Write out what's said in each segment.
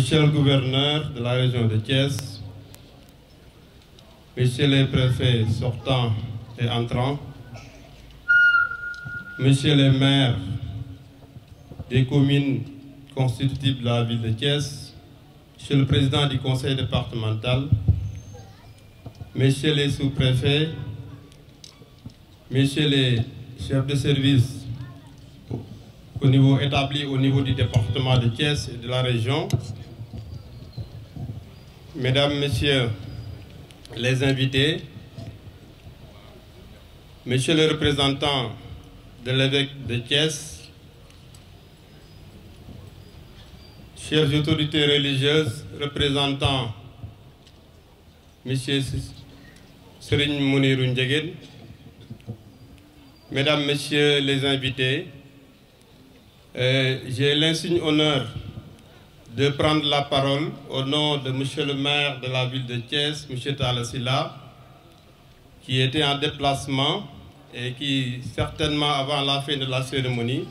Monsieur le gouverneur de la région de Thiès, Messieurs les préfets sortants et entrants, Messieurs les maires des communes constitutives de la ville de Thiès, Monsieur le président du conseil départemental, Messieurs les sous-préfets, Messieurs les chefs de service établis au niveau du département de Thiès et de la région, Mesdames, Messieurs les invités, Monsieur le représentant de l'évêque de Thiès, chères autorités religieuses, représentants Monsieur Serigne Mounirou Ndiéguène, Mesdames, Messieurs les invités, j'ai l'insigne honneur de prendre la parole au nom de Monsieur le maire de la ville de Thiès, Monsieur Talla Sylla, qui était en déplacement et qui, certainement avant la fin de la cérémonie,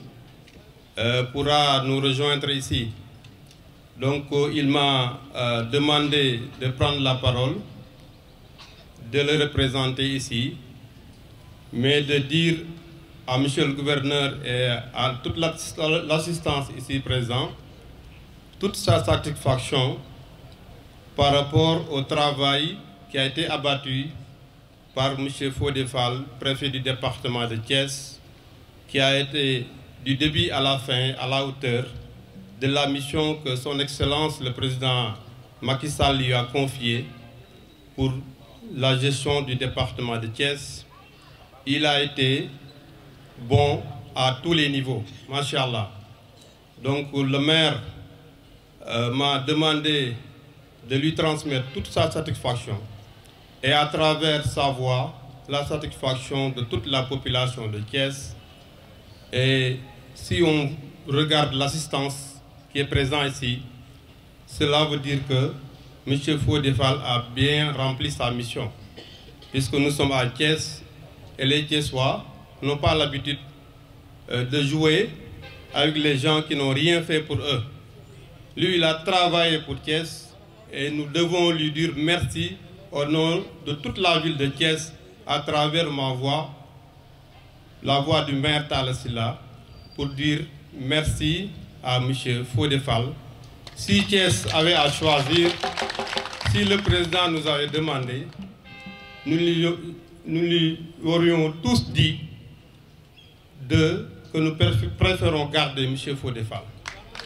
pourra nous rejoindre ici. Donc, il m'a demandé de prendre la parole, de le représenter ici, mais de dire à Monsieur le gouverneur et à toute l'assistance ici présente toute sa satisfaction par rapport au travail qui a été abattu par M. Fodé Fall, préfet du département de Thiès, qui a été du début à la fin à la hauteur de la mission que son Excellence le président Macky Sall lui a confiée pour la gestion du département de Thiès. Il a été bon à tous les niveaux, Masha'Allah. Donc le maire m'a demandé de lui transmettre toute sa satisfaction et à travers sa voix, la satisfaction de toute la population de Thiès. Et si on regarde l'assistance qui est présente ici, cela veut dire que M. Fodé Fall a bien rempli sa mission, puisque nous sommes à Thiès et les Thiessois n'ont pas l'habitude de jouer avec les gens qui n'ont rien fait pour eux. Lui, il a travaillé pour Thiès et nous devons lui dire merci au nom de toute la ville de Thiès à travers ma voix, la voix du maire Talla Sylla, pour dire merci à M. Fodé Fall. Si Thiès avait à choisir, si le président nous avait demandé, nous lui aurions tous dit que nous préférons garder M. Fodé Fall.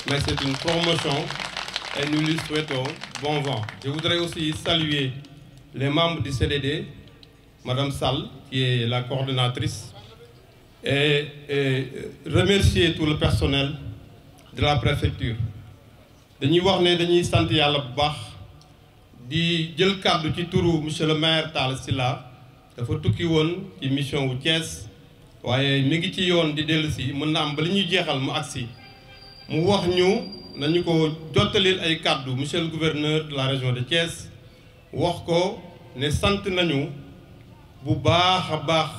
Mais c'est une promotion et nous lui souhaitons bon vent. Je voudrais aussi saluer les membres du CDD, Madame Sall, qui est la coordonnatrice, et remercier tout le personnel de la préfecture. Dañuy wax ne dañuy sant Yàlla bu baax di jël kàddu ci turu monsieur le maire Talla Sylla dafa tukki woon ci mission wu Thiès waaye mi ngi ci yoon di dellu si mën na am ba li ñuy jeexal mu agsi mu wax ñu nañu ko jottalil ay kàddu monsieur le gouverneur de la région de Thiès wax ko ne sant nañu bu baax a baax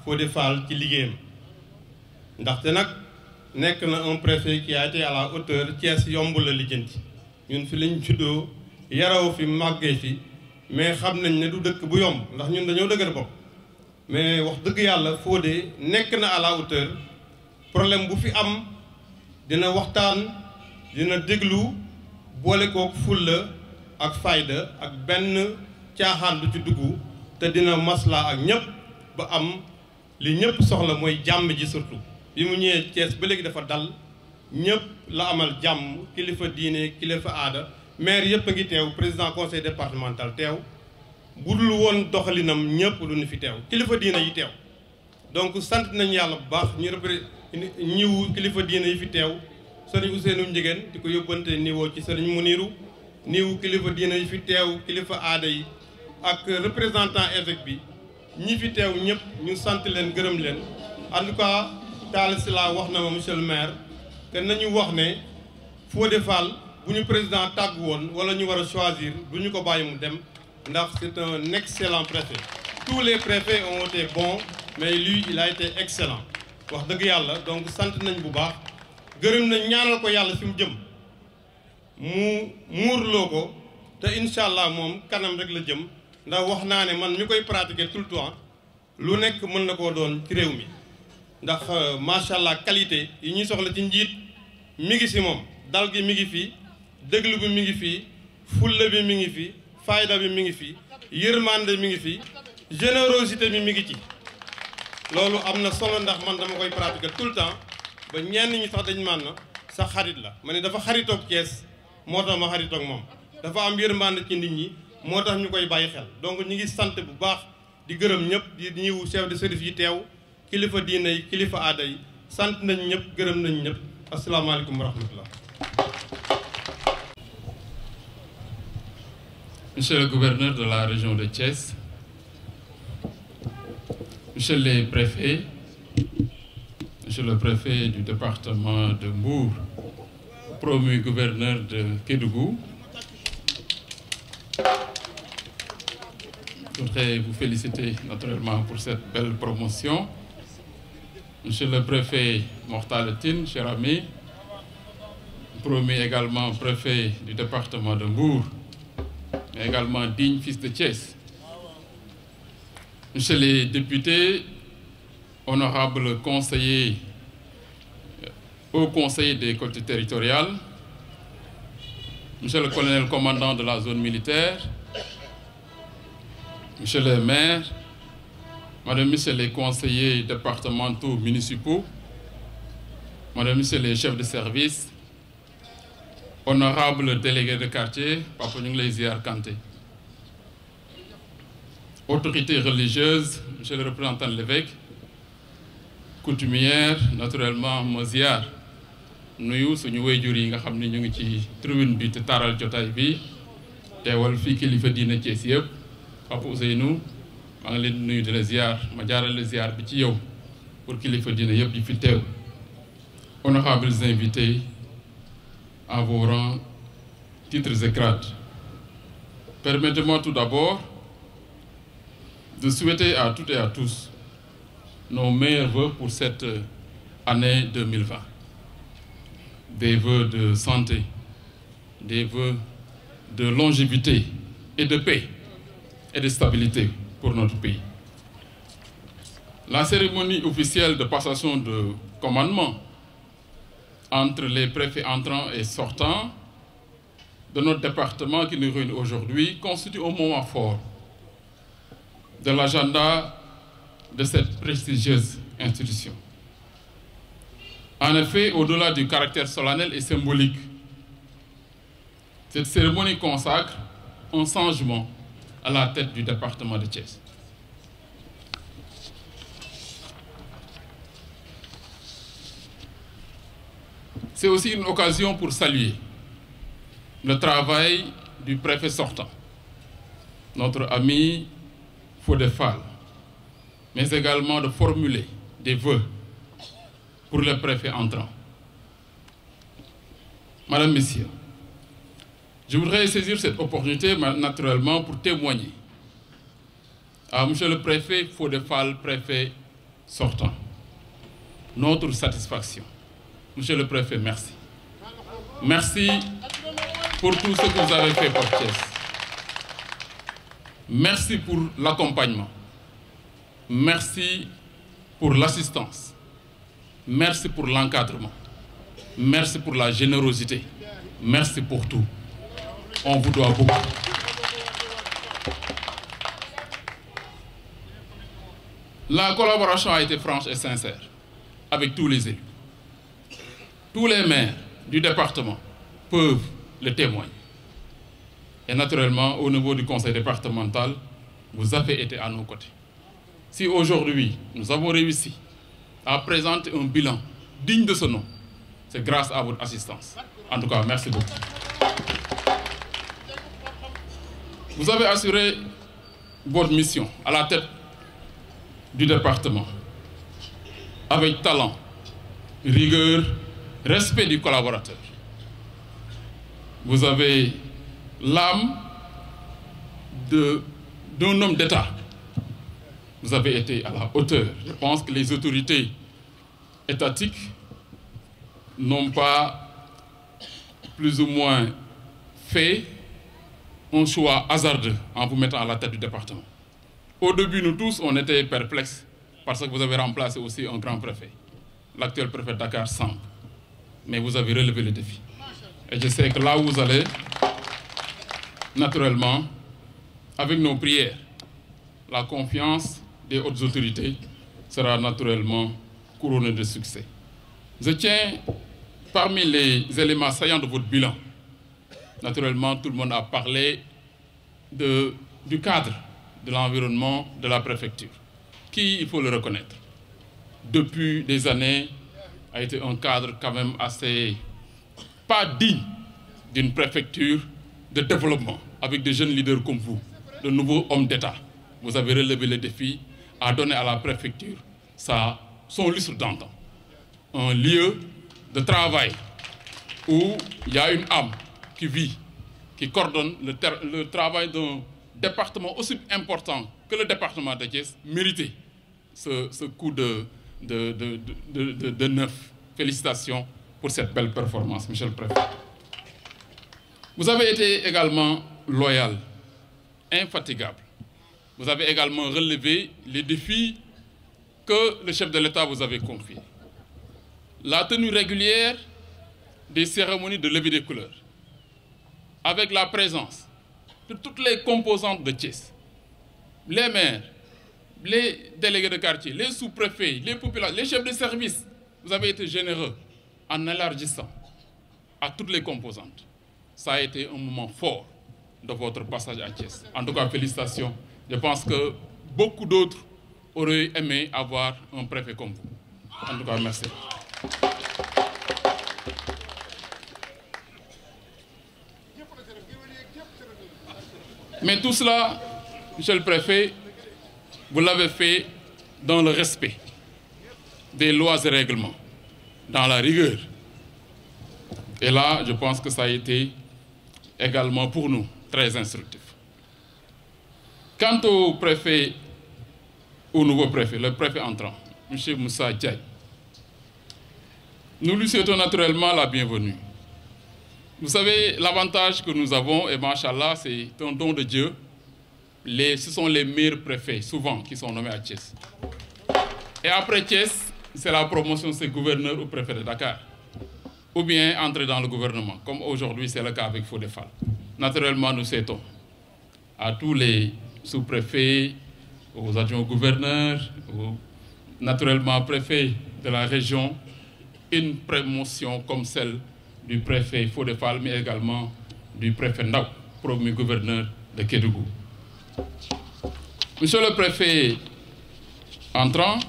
Fodé Fall ci liggéeyam ndaxte nag nekk na un préfet qui a été à la hauteur. Thiès yomb la lijjanti ñun fi lañ juddoo yaraw fi màggee fi mais xam nañ ne du dëkk bu yomb ndax ñun dañoo dëgër bopp mais wax dëgg yàlla Fodé nekk na à la hauteur. Problème bu fi am dina waxtaan dina déglu boole kook fulla ak fayda ak benn caaxaan du ci dugg te dina masla ak ñëpp ba am li ñëpp soxla mooy jàmm ji surtout. bi mu ñëwee Thiès ba léegi dafa dal ñëpp la amal jàmm kilifa diine kilifa aada maire yëpp a ngi teew président conseil départemental teew bu dul woon doxalinam ñëpp du ñu fi teew kilifa diine yi teew. donc sant nañu yàlla bu baax ñiwu kilifa diine yi fi teew sëriñ Ousseynou Ndiéguène di ko yóbbante niveau ci sëriñ Mounirou niwu kilifa diine yi fi teew kilifa aada yi ak représentant évêque bi ñi fi teew ñëpp ñu sant leen gërëm leen. En tout cas Talla Sylla wax na ma monsieur le maire te nañu wax ne Fodé Fall bu ñu président tàgg woon wala ñu war a choisir du ñu ko bàyyi mu dem ndax c'est un excellent préfet. Tous les préfets ont été bons mais lui il a été excellent wax dëgg yàlla donc sant nañ bu baax gërëm nañ ñaanal ko yàlla fi mu jëm mu muurloo ko te incha allah moom kanam rek la jëm ndax wax naa ne man mi koy pratiquer tout le temps lu nekk mën na koo doon ci réew mi ndax macha allah qualité yi ñuy soxla ci njiit mi ngi si moom dal gi mi ngi fii déglu bi mi ngi fii fulla bi mi ngi fi fayda bi mi ngi fi yërmande mi ngi fi générosité bi mi ngi ci loolu am na solo ndax man dama koy pratiquer tout le temps ba ñenn ñi sax dañ man na sa xarit la ma ne dafa xaritoog Thiès moo tax ma xaritoog moom dafa am yërmande ci nit ñi moo tax ñu koy bàyyi xel donc ñu ngi sant bu baax di gërëm ñëpp di ñëw chef de service yi teew kilifa diine yi kilifa aada yi sant nañ ñëpp gërëm nañ ñëpp asalaamaaleykum wa rahmatullah. Monsieur le gouverneur de la région de Thiès, Monsieur les préfets, Monsieur le préfet du département de Mbour, promu gouverneur de Kédougou, je voudrais vous féliciter naturellement pour cette belle promotion. Monsieur le préfet Mortal Tine, cher ami, promu également préfet du département de Mbour, mais également digne fils de Thiès. Monsieur les députés, honorables conseillers, hauts conseillers des collectivités territoriales, Monsieur le colonel commandant de la zone militaire, Monsieur le maire, Madame, Monsieur les conseillers départementaux municipaux, Madame, Monsieur les chefs de service, honorables délégués de quartier, Papa Nunglé Ziar Kanté, autorités religieuses, Monsieur le représentant de l'évêque, coutumière, naturellement Moziar, nuyu suñu wayjur yi nga xam ne ñu ngi ci tribune bi te taral jotaay bi teewal fii kilifa diine Thiès yëpp Papa Ousseynou maa ngi leen nuyu di la ziar ma jaarale ziar bi ci yow pour kilifa diine yëpp yi fi teew. Honorables invités à vos rangs, titres et grades, permettez-moi tout d'abord de souhaiter à toutes et à tous nos meilleurs vœux pour cette année 2020. Des vœux de santé, des vœux de longévité et de paix et de stabilité pour notre pays. La cérémonie officielle de passation de commandement entre les préfets entrants et sortants de notre département qui nous réunit aujourd'hui constitue un moment fort de l'agenda de cette prestigieuse institution. En effet, au-delà du caractère solennel et symbolique, cette cérémonie consacre un changement à la tête du département de Thiès. C'est aussi une occasion pour saluer le travail du préfet sortant, notre ami Fodé Fall, mais également de formuler des vœux pour le préfet entrant. Madame, Messieurs, je voudrais saisir cette opportunité naturellement pour témoigner à Monsieur le préfet Fodé Fall, préfet sortant, notre satisfaction. Monsieur le préfet, merci. Merci pour tout ce que vous avez fait pour Thiès. Merci pour l'accompagnement. Merci pour l'assistance. Merci pour l'encadrement. Merci pour la générosité. Merci pour tout. On vous doit beaucoup. La collaboration a été franche et sincère avec tous les élus. Tous les maires du département peuvent le témoigner. Et naturellement, au niveau du conseil départemental, vous avez été à nos côtés. Si aujourd'hui, nous avons réussi à présenter un bilan digne de ce nom, c'est grâce à votre assistance. En tout cas, merci beaucoup. Vous avez assuré votre mission à la tête du département avec talent, rigueur, respect du collaborateur. Vous avez l'âme d'un homme d'État. Vous avez été à la hauteur. Je pense que les autorités étatiques n'ont pas plus ou moins fait un choix hasardeux en vous mettant à la tête du département. Au début, nous tous, on était perplexes parce que vous avez remplacé aussi un grand préfet, l'actuel préfet de Dakar, Samb. Mais vous avez relevé le défi. Et je sais que là où vous allez, naturellement, avec nos prières, la confiance des hautes autorités sera naturellement couronnée de succès. Je tiens, parmi les éléments saillants de votre bilan, naturellement, tout le monde a parlé du cadre de l'environnement de la préfecture, qui, il faut le reconnaître, depuis des années, a été un cadre quand même assez pas digne d'une préfecture de développement, avec des jeunes leaders comme vous, de nouveaux hommes d'État. Vous avez relevé le défi à donner à la préfecture son lustre d'antan. Un lieu de travail où il y a une âme qui vit, qui coordonne le travail d'un département aussi important que le département de Thiès, méritait ce coup de neuf. Félicitations pour cette belle performance, monsieur le préfet. Vous avez été également loyal, infatigable. Vous avez également relevé les défis que le chef de l'État vous avait confiés. La tenue régulière des cérémonies de levée des couleurs, avec la présence de toutes les composantes de Thiès, les maires, les délégués de quartier, les sous-préfets, les populations, les chefs de service. Vous avez été généreux en élargissant à toutes les composantes. Ça a été un moment fort de votre passage à Thiès. En tout cas, félicitations. Je pense que beaucoup d'autres auraient aimé avoir un préfet comme vous. En tout cas, merci. Mais tout cela, monsieur le préfet, vous l'avez fait dans le respect des lois et règlements, dans la rigueur. Et là, je pense que ça a été également pour nous très instructif. Quant au préfet, au nouveau préfet, le préfet entrant, M. Moussa Diaye, nous lui souhaitons naturellement la bienvenue. Vous savez, l'avantage que nous avons, et machallah, c'est un don de Dieu. Ce sont les meilleurs préfets, souvent, qui sont nommés à Thiès. Et après Thiès, c'est la promotion de ces gouverneurs ou préfets de Dakar. Ou bien entrer dans le gouvernement, comme aujourd'hui c'est le cas avec Fodé Fall. Naturellement, nous souhaitons à tous les sous-préfets, aux adjoints gouverneurs, naturellement préfets de la région, une promotion comme celle du préfet Fodé Fall, mais également du préfet Ndaw, premier gouverneur de Kédougou. Monsieur le préfet entrant,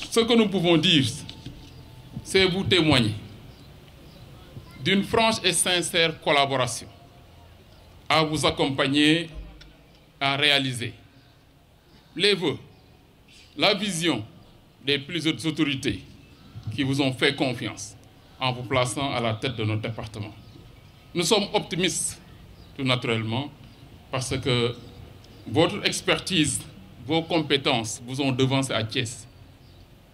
ce que nous pouvons dire, c'est vous témoigner d'une franche et sincère collaboration à vous accompagner à réaliser les vœux, la vision des plus hautes autorités qui vous ont fait confiance en vous plaçant à la tête de notre département. Nous sommes optimistes, tout naturellement, parce que votre expertise, vos compétences vous ont devancé à Thiès,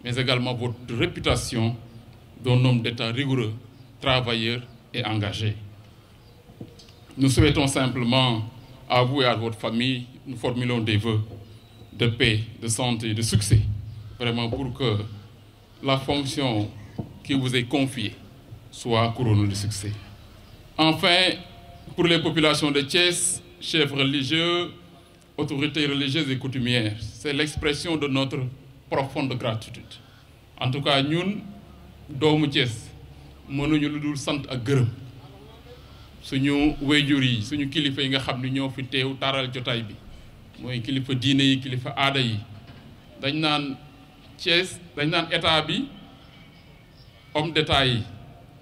mais également votre réputation d'un homme d'État rigoureux, travailleur et engagé. Nous souhaitons simplement à vous et à votre famille, nous formulons des vœux de paix, de santé, de succès, vraiment pour que la fonction qui vous est confiée soit couronnée de succès. Enfin, pour les populations de Thiès, chefs religieux, autorités religieuses et coutumières, c'est l'expression de notre profonde gratitude. En tout cas, nous, doomu Thiès, mënuñu lu dul sant ak gërëm suñu wéyjur yi suñu kilifa yi nga xam ne ñoo fi teew taral jotaay bi mooy kilifa diine yi kilifa aada yi dañ naan Thiès dañ naan état bi homme d'état yi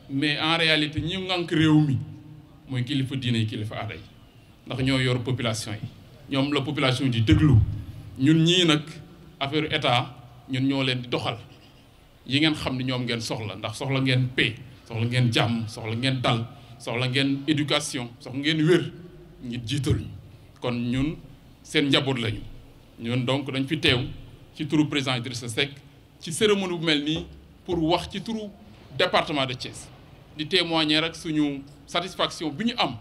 mais en réalité ñi ngànk réew mi mooy kilifa diine yi kilifa aada yi ndax ñoo yor population yi ñoom la population di déglu ñun ñii nag affaire état ñun ñoo leen di doxal yi ngeen xam ne ñoom ngeen soxla ndax soxla ngeen paix soxla ngeen jàmm soxla ngeen dal soxla ngeen éducation soxla ngeen wér ngir jiital kon ñun seen njaboot lañu ñun donc dañ fi teew ci turu président Idrissa Seck ci cérémonie bu mel nii pour wax ci turu département de Thiès di témoigner rek suñu satisfaction bi ñu am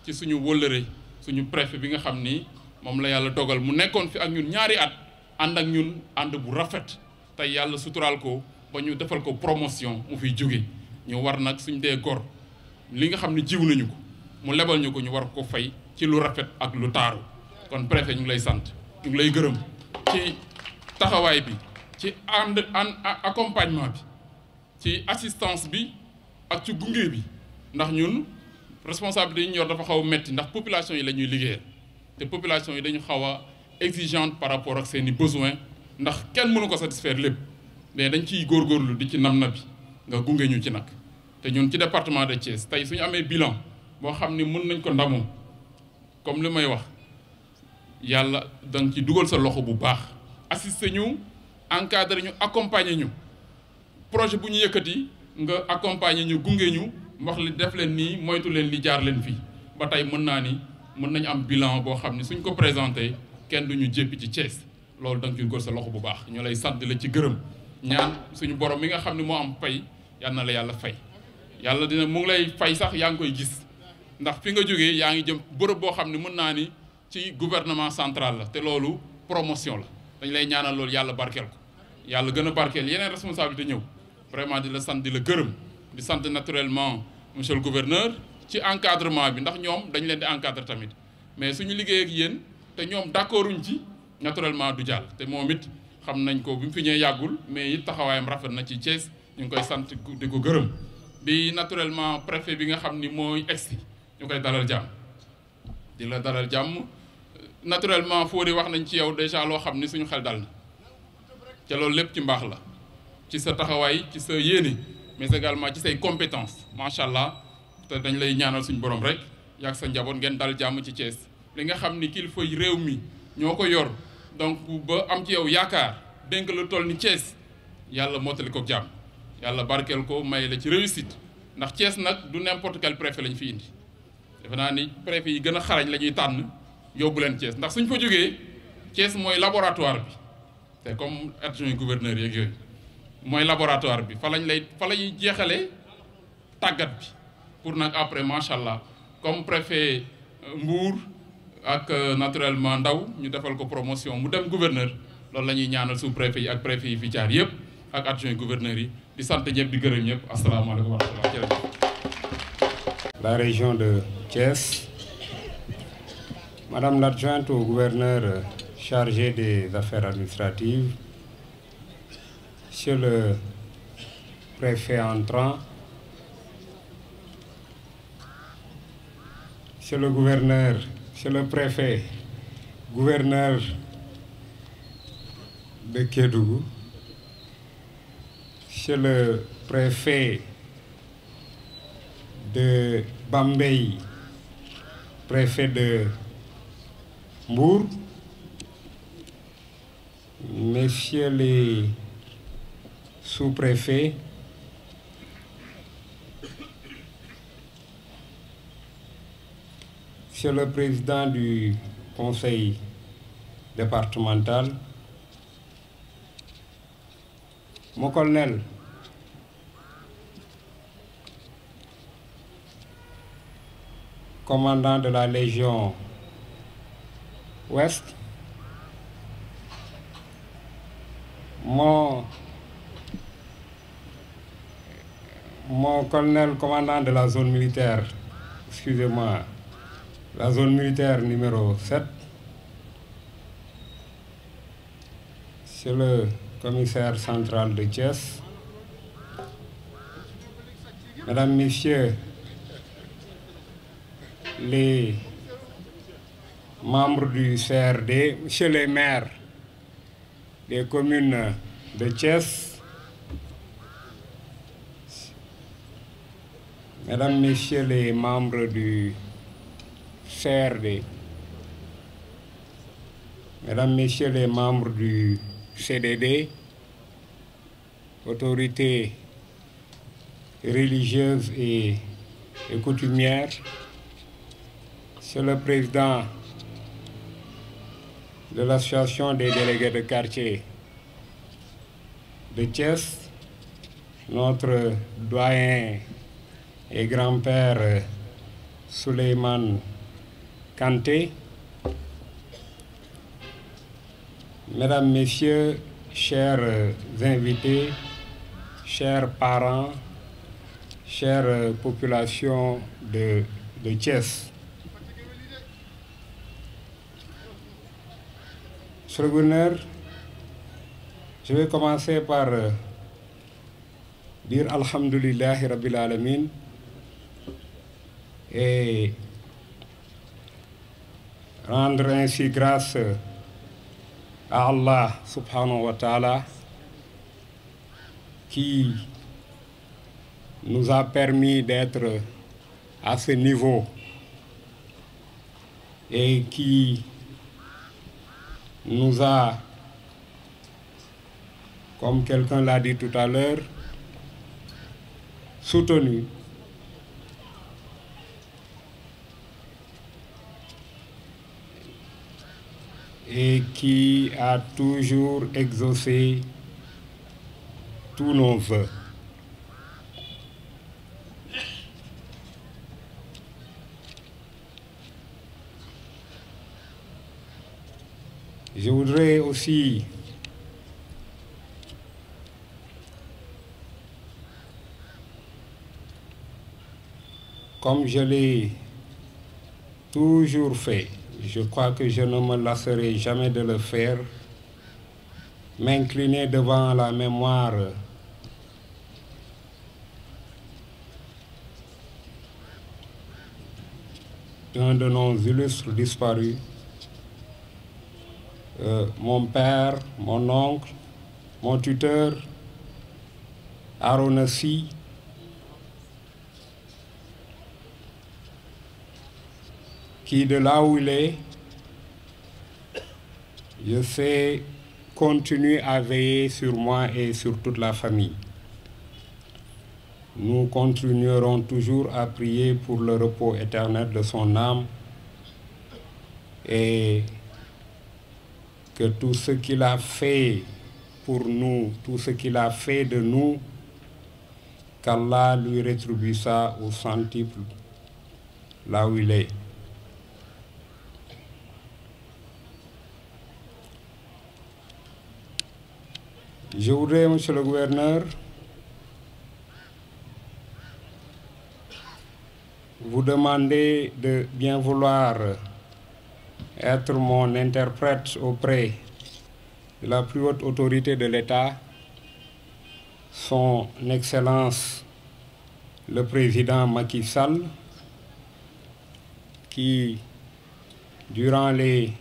ci suñu wëllëre suñu préfet bi nga xam ni moom la yàlla dogal mu nekkoon fi ak ñun ñaari at ànd ak ñun ànd bu rafet tey yàlla suturaal ko ba ñu defal ko promotion mu fiy jóge ñu war nag suñ dee gor li nga xam ne jiw nañu ko mu lebal ñu ko ñu war ko fay ci lu rafet ak lu taaru kon préfet ñu ngi lay sant ñu ngi lay gërëm ci taxawaay bi ci accompagnement bi ci assistance bi ak ci gunge bi ndax ñun responsabilité yi ñu yor dafa xaw a metti ndax population yi la ñuy liggéeyal te population yi dañu xaw a exigeante par rapport ak seeni besoins ndax kenn mënu ko satisfaire lépp mais dañ ciy góorgóorlu di ci nam na bi nga gunge ñu ci nag te ñun ci département de Thiès tey suñu amee bilan boo xam ni mën nañ ko ndamoo comme li may wax yàlla danga ci dugal sa loxo bu baax assister ñu encadrer ñu accompagner ñu projet bu ñu yëkkati nga accompagner ñu gunge ñu wax li def leen nii moytu leen li jaar leen fii ba tey mën naa ni mën nañu am bilan boo xam ne suñ ko présenté kenn duñu jéppi ci Thiès loolu da nga ciy góor sa loxo bu baax ñu lay sant la ci gërëm ñaan suñu borom mi nga xam ne moo am fay yal na la yàlla fay yàlla dina mu ngi lay fay sax yaa ngi koy gis ndax fi nga jógee yaa ngi jëm bërëb boo xam ne mën naa ni ci gouvernement central la te loolu promotion la dañ lay ñaanal loolu yàlla barkeel ko yàlla gën a barkeel yeneen responsabilité ñëw vraiment di la sant di la gërëm di sant naturellement monsieur le gouverneur ci encadrement bi ndax ñoom dañ leen di encadrer tamit mais suñu liggéey ak yéen te ñoom d'accorduñ ci naturellement du jàll te moom it xam nañ ko bi mu fi ñëwee yàggul mais it taxawaayam rafet na ci Thiès ñu ngi koy sant di ko gërëm bi naturellement préfet bi nga xam ni mooy egsi ñu koy dalal jàmm di la dalal jàmm naturellement Fodé wax nañ ci yow déjà loo xam ni suñu xel dal na te loolu lépp ci mbaax la ci sa taxawaay ci sa yéene mais également ci say compétences macha allah te dañ lay ñaanal suñu borom rek yaag sa njaboot ngeen dal jàmm ci Thiès li nga xam ni kilifa yi réew mi ñoo ko yor donc ba am ci yow yaakaar dénk la toll ni Thiès yàlla mottali ko jàmm yàlla barkeel ko may la ci réussite ndax Thiès nag du n'importe quel préfet lañ fi indi defe naa ni préfet yi gën a xarañ la ñuy tànn yóbbu leen Thiès ndax suñ fa jógee Thiès mooy laboratoire bi te comme adjoint gouverneur yeeg yooyu mooy laboratoire bi fa lañuy jeexalee tàggat bi pour nag après macha allah comme préfet Mbour ak naturellement Ndaw ñu defal ko promotion mu dem gouverneur loolu la ñuy ñaanal sous préfet yi ak préfet yi fi jaar yëpp ak adjoint gouverneur yi di sant ñëpp di gërëm ñëpp asalaamaaleykum wa rahmatulah jërëjëf. La région de Thiès, Madame l'adjointe au gouverneur chargée des affaires administratives, Monsieur le préfet entrant, Monsieur le gouverneur, Monsieur le préfet, gouverneur de Kédougou, Monsieur le préfet de Bambey, préfet de Mbour, messieurs les sous-préfets, monsieur le président du conseil départemental, mon colonel, commandant de la Légion Ouest, mon colonel commandant de la zone militaire, excusez-moi, la zone militaire numéro 7, c'est le commissaire central de Thiès, mesdames, messieurs, les membres du CRD, monsieur les maires des communes de Thiès, mesdames, messieurs les membres du CRD, mesdames, messieurs les membres du CDD, autorités religieuses et coutumières, Monsieur le président de l'association des délégués de quartier de Thiès, notre doyen et grand-père Souleymane Kanté, Mesdames, Messieurs, chers invités, chers parents, chère population de Thiès. Monsieur le gouverneur, je vais commencer par dire Alhamdulillahi Rabbil Alamin et rendre ainsi grâce à Allah subhanahu wa ta'ala qui nous a permis d'être à ce niveau et qui nous a, comme quelqu'un l'a dit tout à l'heure, soutenus et qui a toujours exaucé tous nos vœux. Je voudrais aussi comme je l'ai toujours fait, je crois que je ne me lasserai jamais de le faire, m'incliner devant la mémoire d'un de nos illustres disparus, mon père, mon oncle, mon tuteur, Arona Sy, qui de là où il est, je sais, continue à veiller sur moi et sur toute la famille. Nous continuerons toujours à prier pour le repos éternel de son âme et que tout ce qu'il a fait pour nous, tout ce qu'il a fait de nous, qu'Allah lui rétribue ça au centuple, là où il est. Je voudrais, monsieur le gouverneur, vous demander de bien vouloir être mon interprète auprès de la plus haute autorité de l'État, son Excellence le Président Macky Sall, qui, durant les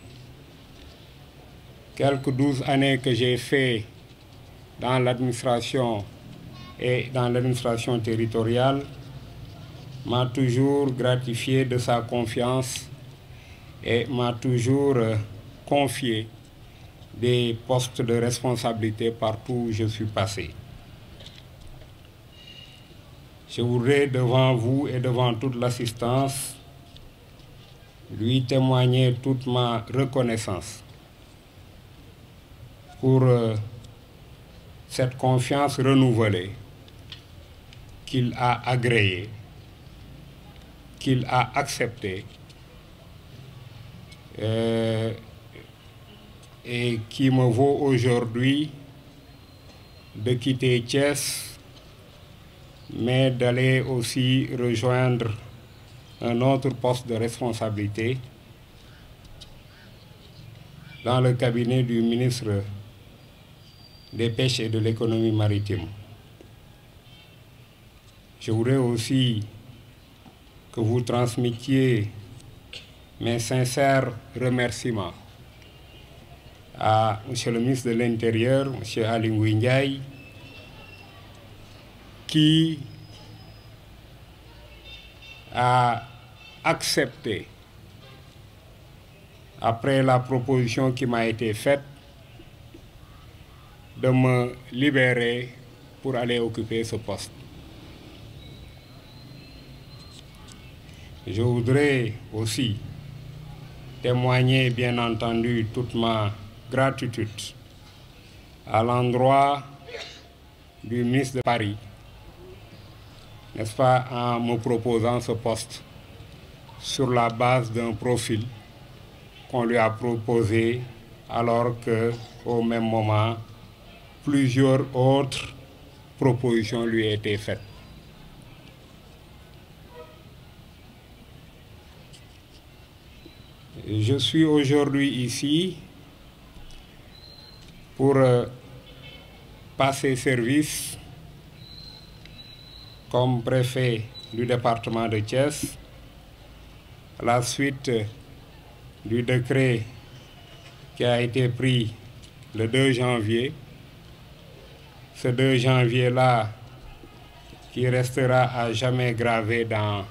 quelques 12 années que j'ai fait dans l'administration et dans l'administration territoriale, m'a toujours gratifié de sa confiance et m'a toujours confié des postes de responsabilité partout où je suis passé. Je voudrais devant vous et devant toute l'assistance lui témoigner toute ma reconnaissance pour cette confiance renouvelée qu'il a agréée, qu'il a acceptée et qui me vaut aujourd'hui de quitter Thiès, mais d'aller aussi rejoindre un autre poste de responsabilité dans le cabinet du ministre des Pêches et de l'économie maritime. Je voudrais aussi que vous transmettiez mes sincères remerciements à M. le ministre de l'Intérieur, M. Aly Ngouille Ndiaye, qui a accepté, après la proposition qui m'a été faite, de me libérer pour aller occuper ce poste. Je voudrais aussi témoigner, bien entendu, toute ma gratitude à l'endroit du ministre de Paris, n'est-ce pas, en me proposant ce poste sur la base d'un profil qu'on lui a proposé alors qu'au même moment, plusieurs autres propositions lui étaient faites. Je suis aujourd'hui ici pour passer service comme préfet du département de Thiès à la suite du décret qui a été pris le 2 janvier. Ce 2 janvier-là qui restera à jamais gravé dans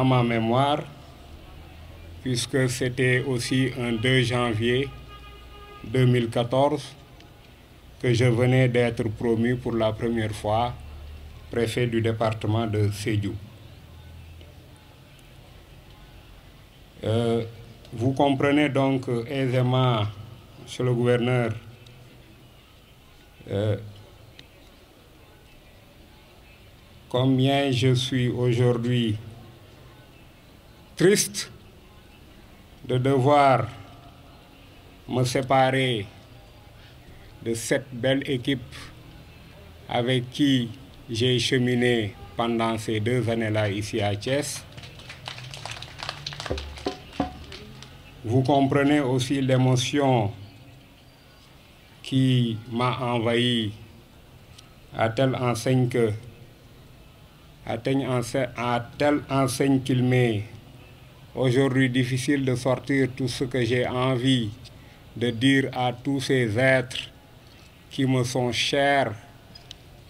ma mémoire, puisque c'était aussi un 2 janvier 2014 que je venais d'être promu pour la première fois préfet du département de Sédhiou. Vous comprenez donc aisément, monsieur le gouverneur, combien je suis aujourd'hui triste de devoir me séparer de cette belle équipe avec qui j'ai cheminé pendant ces 2 années-là ici à Thiès. Vous comprenez aussi l'émotion qui m'a envahi à telle enseigne qu'il m'est aujourd'hui difficile de sortir tout ce que j'ai envie de dire à tous ces êtres qui me sont chers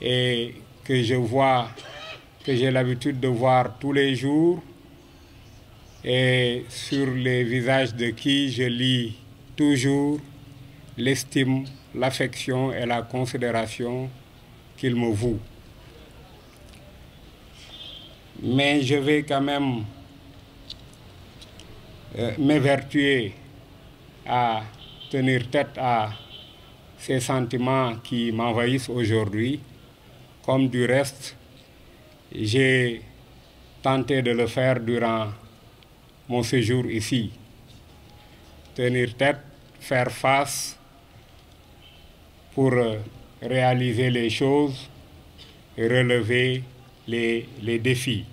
et que j'ai l'habitude de voir tous les jours, et sur les visages de qui je lis toujours l'estime, l'affection et la considération qu'ils me vouent. Mais je vais quand même m'évertuer à tenir tête à ces sentiments qui m'envahissent aujourd'hui, comme du reste, j'ai tenté de le faire durant mon séjour ici. Tenir tête, faire face pour réaliser les choses et relever les défis.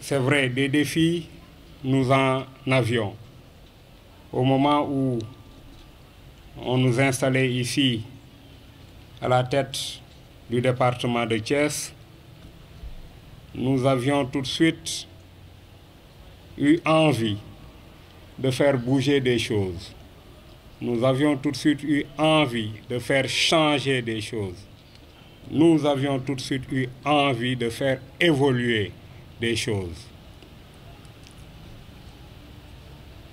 C'est vrai, des défis, nous en avions. Au moment où on nous installait ici à la tête du département de Thiès, nous avions tout de suite eu envie de faire bouger des choses. Nous avions tout de suite eu envie de faire changer des choses. Nous avions tout de suite eu envie de faire évoluer des choses.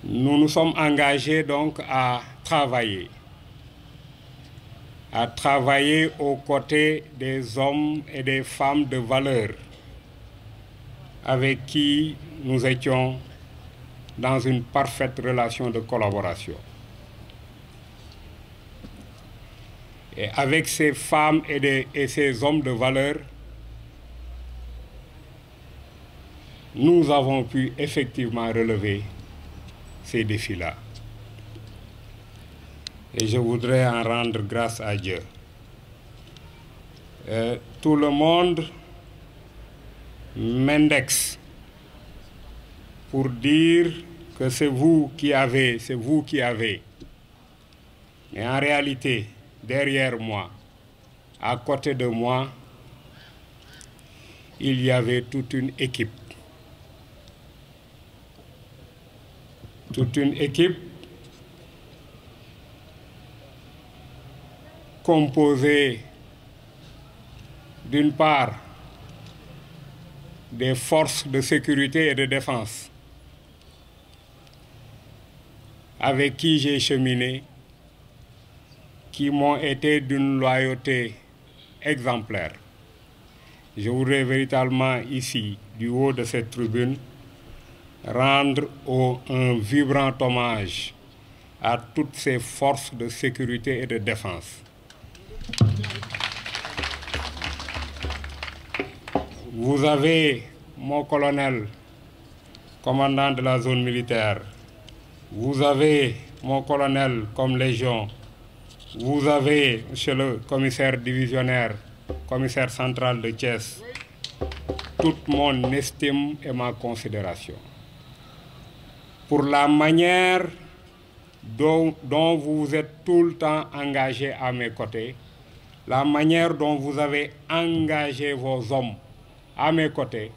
Nous nous sommes engagés donc à travailler aux côtés des hommes et des femmes de valeur avec qui nous étions dans une parfaite relation de collaboration. Et avec ces femmes et ces hommes de valeur, nous avons pu effectivement relever ces défis-là. Et je voudrais en rendre grâce à Dieu. Tout le monde m'indexe pour dire que c'est vous qui avez. Mais en réalité, derrière moi, à côté de moi, il y avait toute une équipe. Toute une équipe composée d'une part des forces de sécurité et de défense avec qui j'ai cheminé, qui m'ont été d'une loyauté exemplaire. Je voudrais véritablement ici, du haut de cette tribune, rendre un vibrant hommage à toutes ces forces de sécurité et de défense. Vous avez mon colonel, commandant de la zone militaire. Vous avez mon colonel comme légion. Vous avez, monsieur le commissaire divisionnaire, commissaire central de Thiès, toute mon estime et ma considération pour la manière dont vous vous êtes tout le temps engagé à mes côtés, la manière dont vous avez engagé vos hommes à mes côtés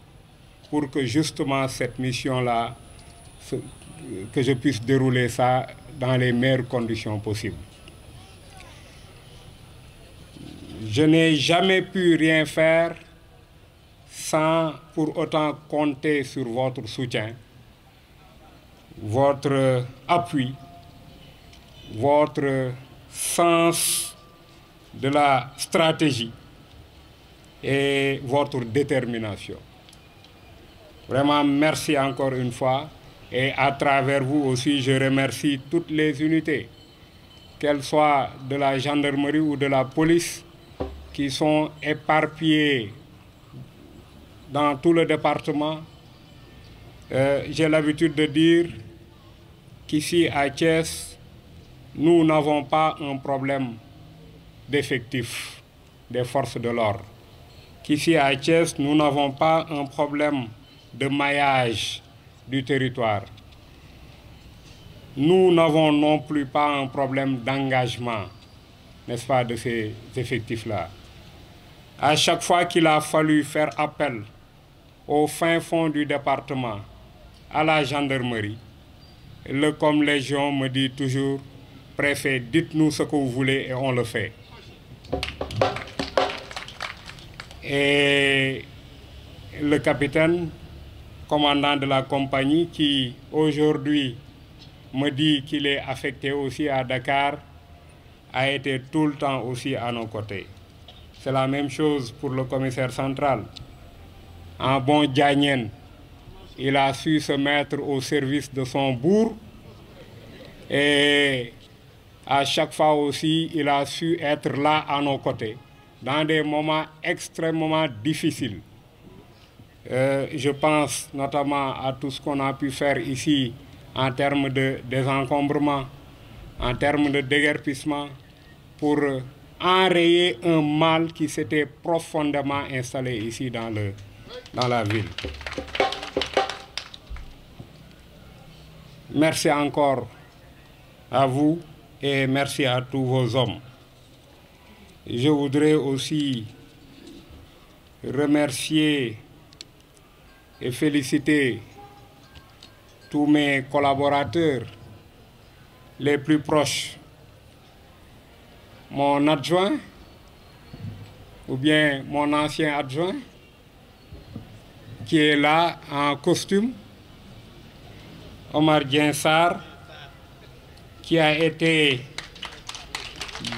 pour que justement cette mission-là, que je puisse dérouler ça dans les meilleures conditions possibles. Je n'ai jamais pu rien faire sans pour autant compter sur votre soutien, votre appui, votre sens de la stratégie et votre détermination. Vraiment, merci encore une fois. Et à travers vous aussi, je remercie toutes les unités, qu'elles soient de la gendarmerie ou de la police, qui sont éparpillées dans tout le département. J'ai l'habitude de dire qu'ici à Thiès, nous n'avons pas un problème d'effectifs des forces de l'ordre. Qu'ici à Thiès, nous n'avons pas un problème de maillage du territoire. Nous n'avons non plus pas un problème d'engagement, n'est-ce pas, de ces effectifs-là. À chaque fois qu'il a fallu faire appel au fin fond du département, à la gendarmerie, le comme légion me dit toujours, préfet, dites-nous ce que vous voulez et on le fait. Et le capitaine, commandant de la compagnie, qui aujourd'hui me dit qu'il est affecté aussi à Dakar, a été tout le temps aussi à nos côtés. C'est la même chose pour le commissaire central. En bon Diagnien, il a su se mettre au service de son bourg et à chaque fois aussi, il a su être là à nos côtés dans des moments extrêmement difficiles. Je pense notamment à tout ce qu'on a pu faire ici en termes de désencombrement, en termes de déguerpissement, pour enrayer un mal qui s'était profondément installé ici dans la ville. Merci encore à vous et merci à tous vos hommes. Je voudrais aussi remercier et féliciter tous mes collaborateurs les plus proches. Mon adjoint, ou bien mon ancien adjoint, qui est là en costume, Omar Diensar, qui a été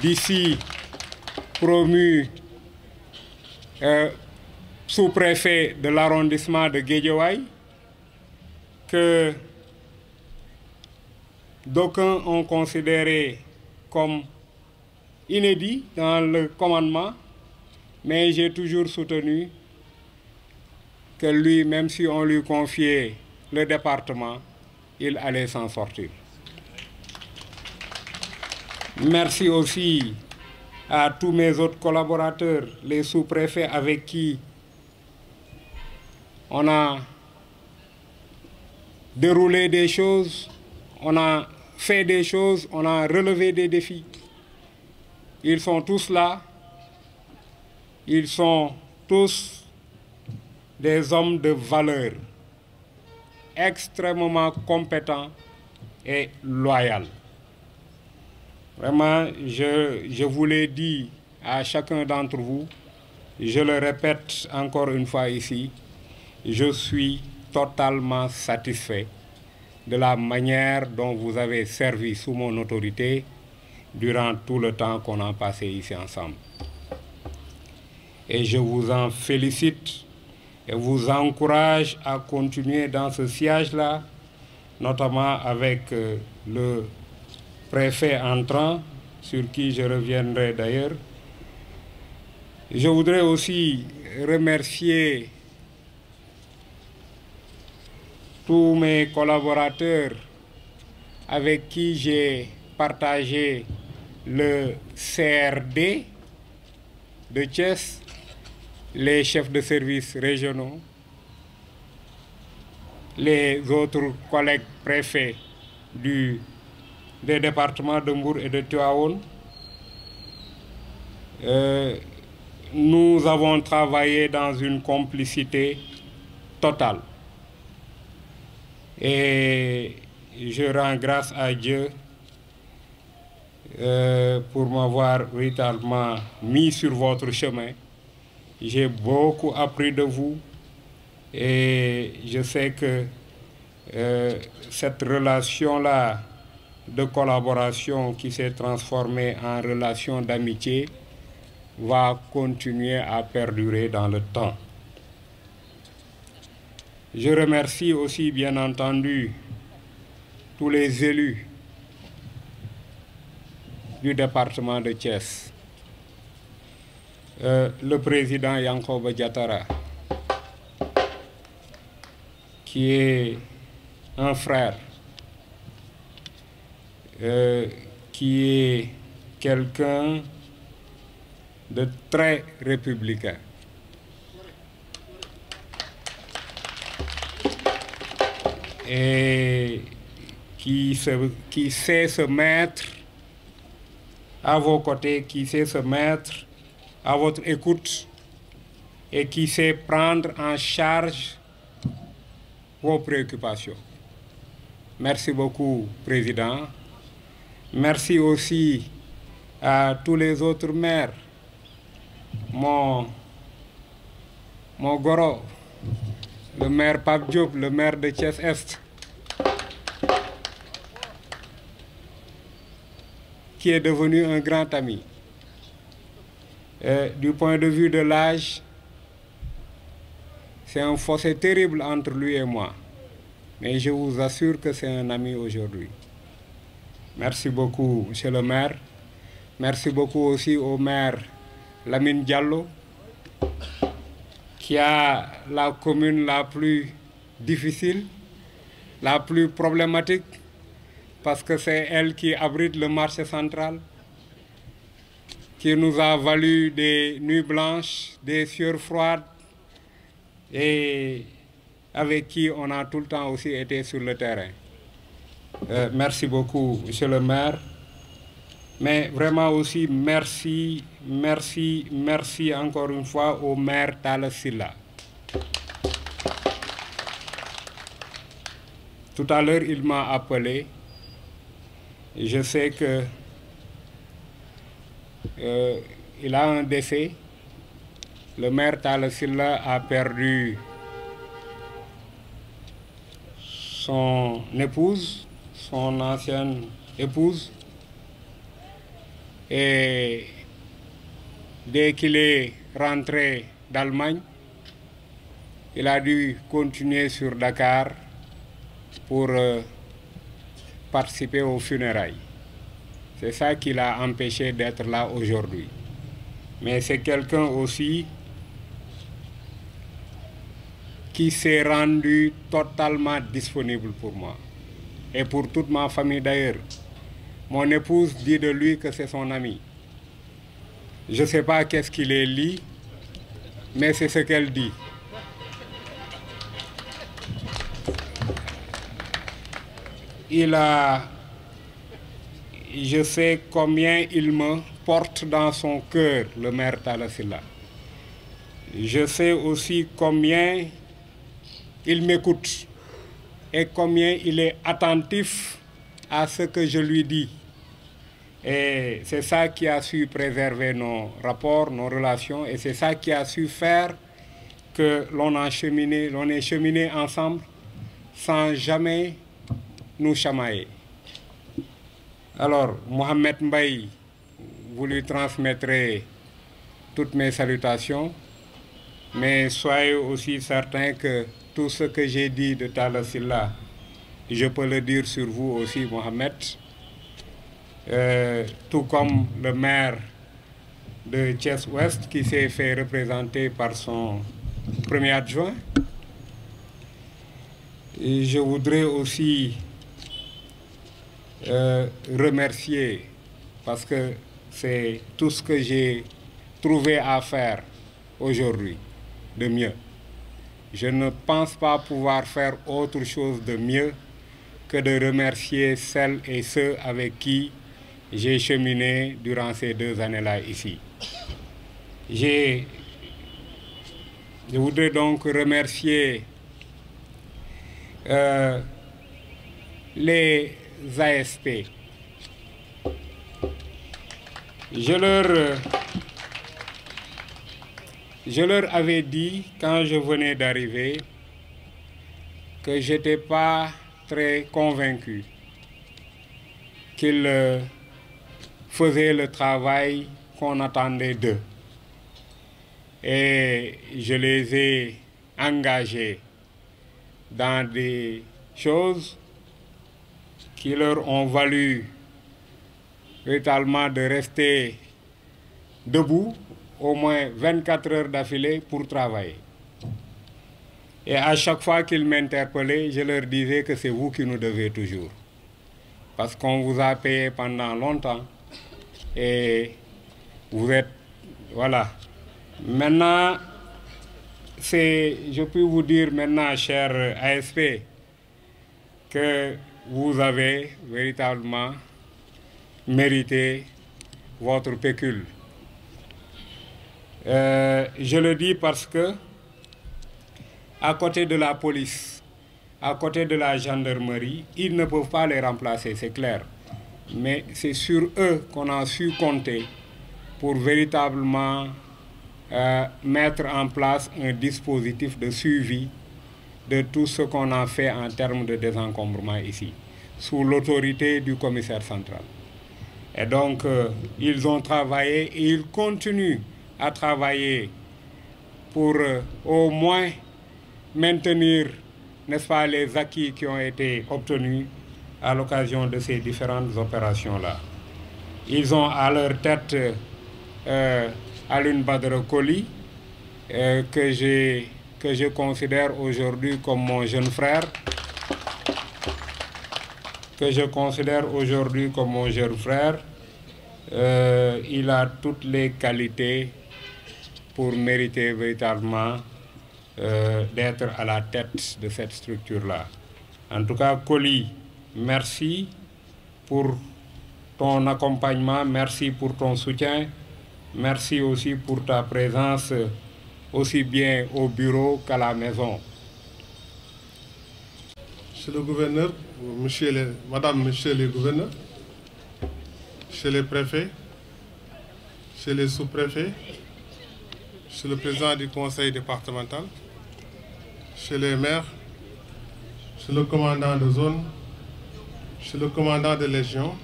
d'ici promu sous-préfet de l'arrondissement de Guédiawaye, que d'aucuns ont considéré comme inédit dans le commandement, mais j'ai toujours soutenu que lui, même si on lui confiait le département, il allait s'en sortir. Merci aussi à tous mes autres collaborateurs, les sous-préfets avec qui on a déroulé des choses, on a fait des choses, on a relevé des défis. Ils sont tous là, ils sont tous des hommes de valeur, extrêmement compétents et loyaux. Vraiment, je vous l'ai dit à chacun d'entre vous, je le répète encore une fois ici, je suis totalement satisfait de la manière dont vous avez servi sous mon autorité durant tout le temps qu'on a passé ici ensemble. Et je vous en félicite et vous encourage à continuer dans ce siège-là, notamment avec le préfet entrant, sur qui je reviendrai d'ailleurs. Je voudrais aussi remercier tous mes collaborateurs avec qui j'ai partagé le CRD de Thiès, les chefs de services régionaux, les autres collègues préfets des départements de Mbour et de Tivaouane. Nous avons travaillé dans une complicité totale. Et je rends grâce à Dieu pour m'avoir véritablement mis sur votre chemin. J'ai beaucoup appris de vous et je sais que cette relation-là de collaboration qui s'est transformée en relation d'amitié va continuer à perdurer dans le temps. Je remercie aussi bien entendu tous les élus du département de Thiès. Le président Yankoba Diatara, qui est un frère, qui est quelqu'un de très républicain. Et qui sait se mettre à vos côtés, qui sait se mettre à votre écoute et qui sait prendre en charge vos préoccupations. Merci beaucoup, Président. Merci aussi à tous les autres maires. Mon Goro, le maire Pape Diop, le maire de Thiès-Est, qui est devenu un grand ami. Du point de vue de l'âge, c'est un fossé terrible entre lui et moi. Mais je vous assure que c'est un ami aujourd'hui. Merci beaucoup, monsieur le maire. Merci beaucoup aussi au maire Lamine Diallo, qui a la commune la plus difficile, la plus problématique, parce que c'est elle qui abrite le marché central, qui nous a valu des nuits blanches, des sueurs froides, et avec qui on a tout le temps aussi été sur le terrain. Merci beaucoup, monsieur le maire. Mais vraiment aussi, merci encore une fois au maire Talla Sylla. Tout à l'heure, il m'a appelé. Je sais que il a un décès. Le maire Talla Sylla a perdu son épouse, son ancienne épouse. Et dès qu'il est rentré d'Allemagne, il a dû continuer sur Dakar pour participer aux funérailles. C'est ça qui l'a empêché d'être là aujourd'hui. Mais c'est quelqu'un aussi qui s'est rendu totalement disponible pour moi et pour toute ma famille d'ailleurs. Mon épouse dit de lui que c'est son ami. Je ne sais pas qu'est-ce qu'il est lit, mais c'est ce qu'elle dit. Je sais combien il me porte dans son cœur, le maire Talla Sylla. Je sais aussi combien il m'écoute et combien il est attentif à ce que je lui dis. Et c'est ça qui a su préserver nos rapports, nos relations, et c'est ça qui a su faire que l'on est cheminé ensemble sans jamais nous chamailler. Alors, Mohamed Mbaye, vous lui transmettrez toutes mes salutations, mais soyez aussi certains que tout ce que j'ai dit de Talla Sylla, je peux le dire sur vous aussi, Mohamed, tout comme le maire de Thiès-Ouest qui s'est fait représenter par son premier adjoint. Et je voudrais aussi remercier, parce que c'est tout ce que j'ai trouvé à faire aujourd'hui de mieux. Je ne pense pas pouvoir faire autre chose de mieux que de remercier celles et ceux avec qui j'ai cheminé durant ces 2 années-là ici. Je voudrais donc remercier les ASP. Je leur avais dit, quand je venais d'arriver, que je n'étais pas très convaincu qu'ils faisaient le travail qu'on attendait d'eux. Et je les ai engagés dans des choses qui leur ont valu véritablement de rester debout au moins 24 heures d'affilée pour travailler. Et à chaque fois qu'ils m'interpellaient, je leur disais que c'est vous qui nous devez toujours. Parce qu'on vous a payé pendant longtemps et vous êtes... Voilà. Maintenant, je peux vous dire maintenant, cher ASP, que vous avez véritablement mérité votre pécule. Je le dis parce que, à côté de la police, à côté de la gendarmerie, ils ne peuvent pas les remplacer, c'est clair. Mais c'est sur eux qu'on a su compter pour véritablement mettre en place un dispositif de suivi de tout ce qu'on a fait en termes de désencombrement ici, sous l'autorité du commissaire central. Et donc, ils ont travaillé et ils continuent à travailler pour au moins maintenir, n'est-ce pas, les acquis qui ont été obtenus à l'occasion de ces différentes opérations-là. Ils ont à leur tête Alioune Badara Koli, que je considère aujourd'hui comme mon jeune frère, il a toutes les qualités pour mériter véritablement d'être à la tête de cette structure-là. En tout cas, Koli, merci pour ton accompagnement, merci pour ton soutien, merci aussi pour ta présence aussi bien au bureau qu'à la maison. Monsieur le gouverneur, madame, monsieur les gouverneurs, chez les préfets, chez les sous-préfets, chez le président du conseil départemental, chez les maires, chez le commandant de zone, chez le commandant de légion,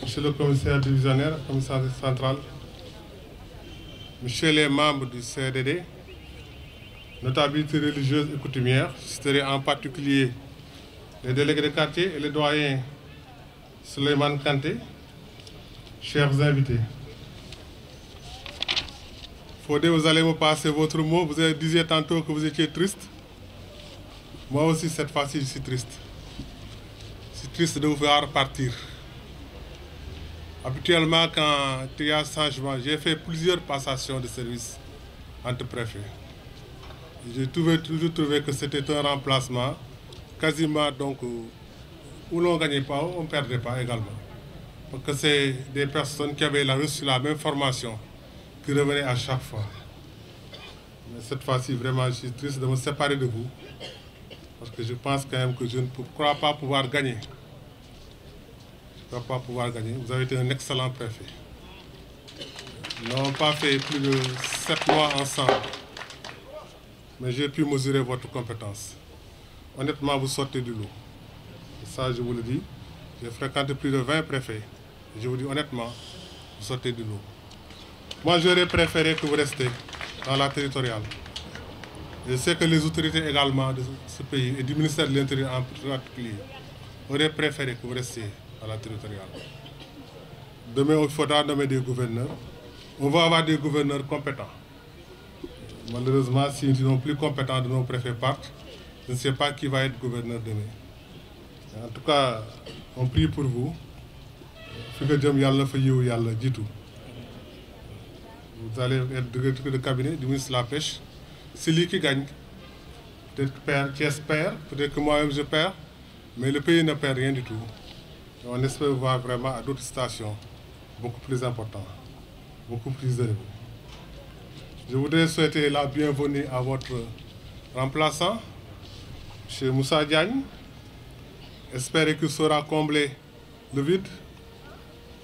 chez le commissaire divisionnaire, commissaire central, chez les membres du CDD, notabilités religieuses et coutumières, c'est-à-dire en particulier les délégués de quartier et les doyens Souleymane Kanté, chers invités. Fodé, vous allez me passer votre mot. Vous disiez tantôt que vous étiez triste. Moi aussi, cette fois-ci, je suis triste. Je suis triste de vous voir partir. Habituellement, quand il y a changement, j'ai fait plusieurs passations de service entre préfets. J'ai toujours trouvé que c'était un remplacement quasiment donc où l'on ne gagnait pas, on ne perdait pas également. Parce que c'est des personnes qui avaient reçu la même formation qui revenaient à chaque fois. Mais cette fois-ci, vraiment, je suis triste de me séparer de vous. Parce que je pense quand même que je ne crois pas pouvoir gagner. Je ne crois pas pouvoir gagner. Vous avez été un excellent préfet. Nous n'avons pas fait plus de 7 mois ensemble. Mais j'ai pu mesurer votre compétence. Honnêtement, vous sortez du lot. Ça, je vous le dis. J'ai fréquenté plus de 20 préfets. Je vous dis honnêtement, vous sortez du lot. Moi, j'aurais préféré que vous restiez dans la territoriale. Je sais que les autorités également de ce pays et du ministère de l'Intérieur en particulier auraient préféré que vous restiez dans la territoriale. Demain, il faudra nommer des gouverneurs. On va avoir des gouverneurs compétents. Malheureusement, si nous sommes plus compétents de nos préfets partent, je ne sais pas qui va être gouverneur demain. En tout cas, on prie pour vous. Vous allez être directeur de cabinet du ministre de la Pêche. C'est lui qui gagne. Peut-être que Thiès perd, peut-être que moi-même je perds, mais le pays ne perd rien du tout. Et on espère voir vraiment à d'autres stations beaucoup plus importantes, beaucoup plus élevées. Je voudrais souhaiter la bienvenue à votre remplaçant, M. Moussa Diagne. J'espère qu'il saura combler le vide.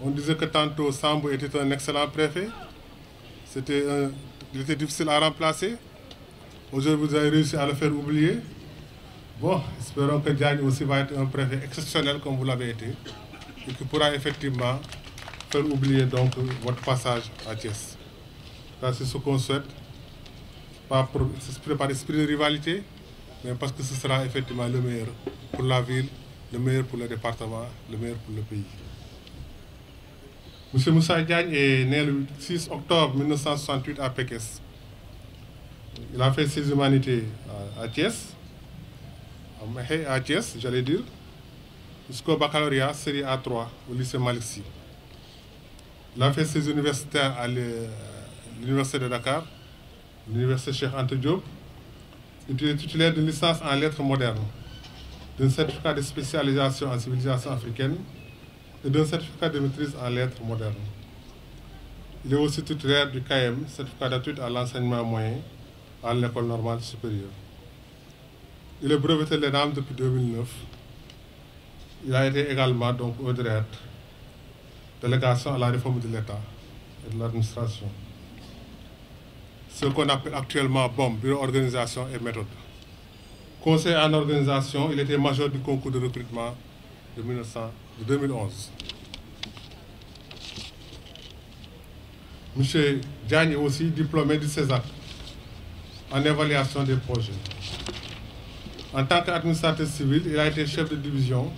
On disait que tantôt Sambou était un excellent préfet. Il était difficile à remplacer. Aujourd'hui, vous avez réussi à le faire oublier. Bon, espérons que Diagne aussi va être un préfet exceptionnel comme vous l'avez été et qui pourra effectivement faire oublier donc votre passage à Thiès. C'est ce qu'on souhaite, pas par esprit de rivalité, mais parce que ce sera effectivement le meilleur pour la ville, le meilleur pour le département, le meilleur pour le pays. M. Moussa Diagne est né le 6 octobre 1968 à Pékès. Il a fait ses humanités à Thiès, à Thiès, j'allais dire, jusqu'au baccalauréat série A3 au lycée Malick Sy. Il a fait ses universitaires à l'université de Dakar, l'université Cheikh Anta Diop. Il est titulaire d'une licence en lettres modernes, d'un certificat de spécialisation en civilisation africaine et d'un certificat de maîtrise en lettres modernes. Il est aussi titulaire du KM, certificat d'études à l'enseignement moyen à l'école normale supérieure. Il est breveté de l'ENAM depuis 2009. Il a été également donc au DREAT, délégation à la réforme de l'État et de l'administration. Ce qu'on appelle actuellement BOM, Bureau Organisation et Méthode. Conseiller en organisation, il était major du concours de recrutement de 2011. M. Diagne est aussi diplômé du CESAC en évaluation des projets. En tant qu'administrateur civil, il a été chef de division,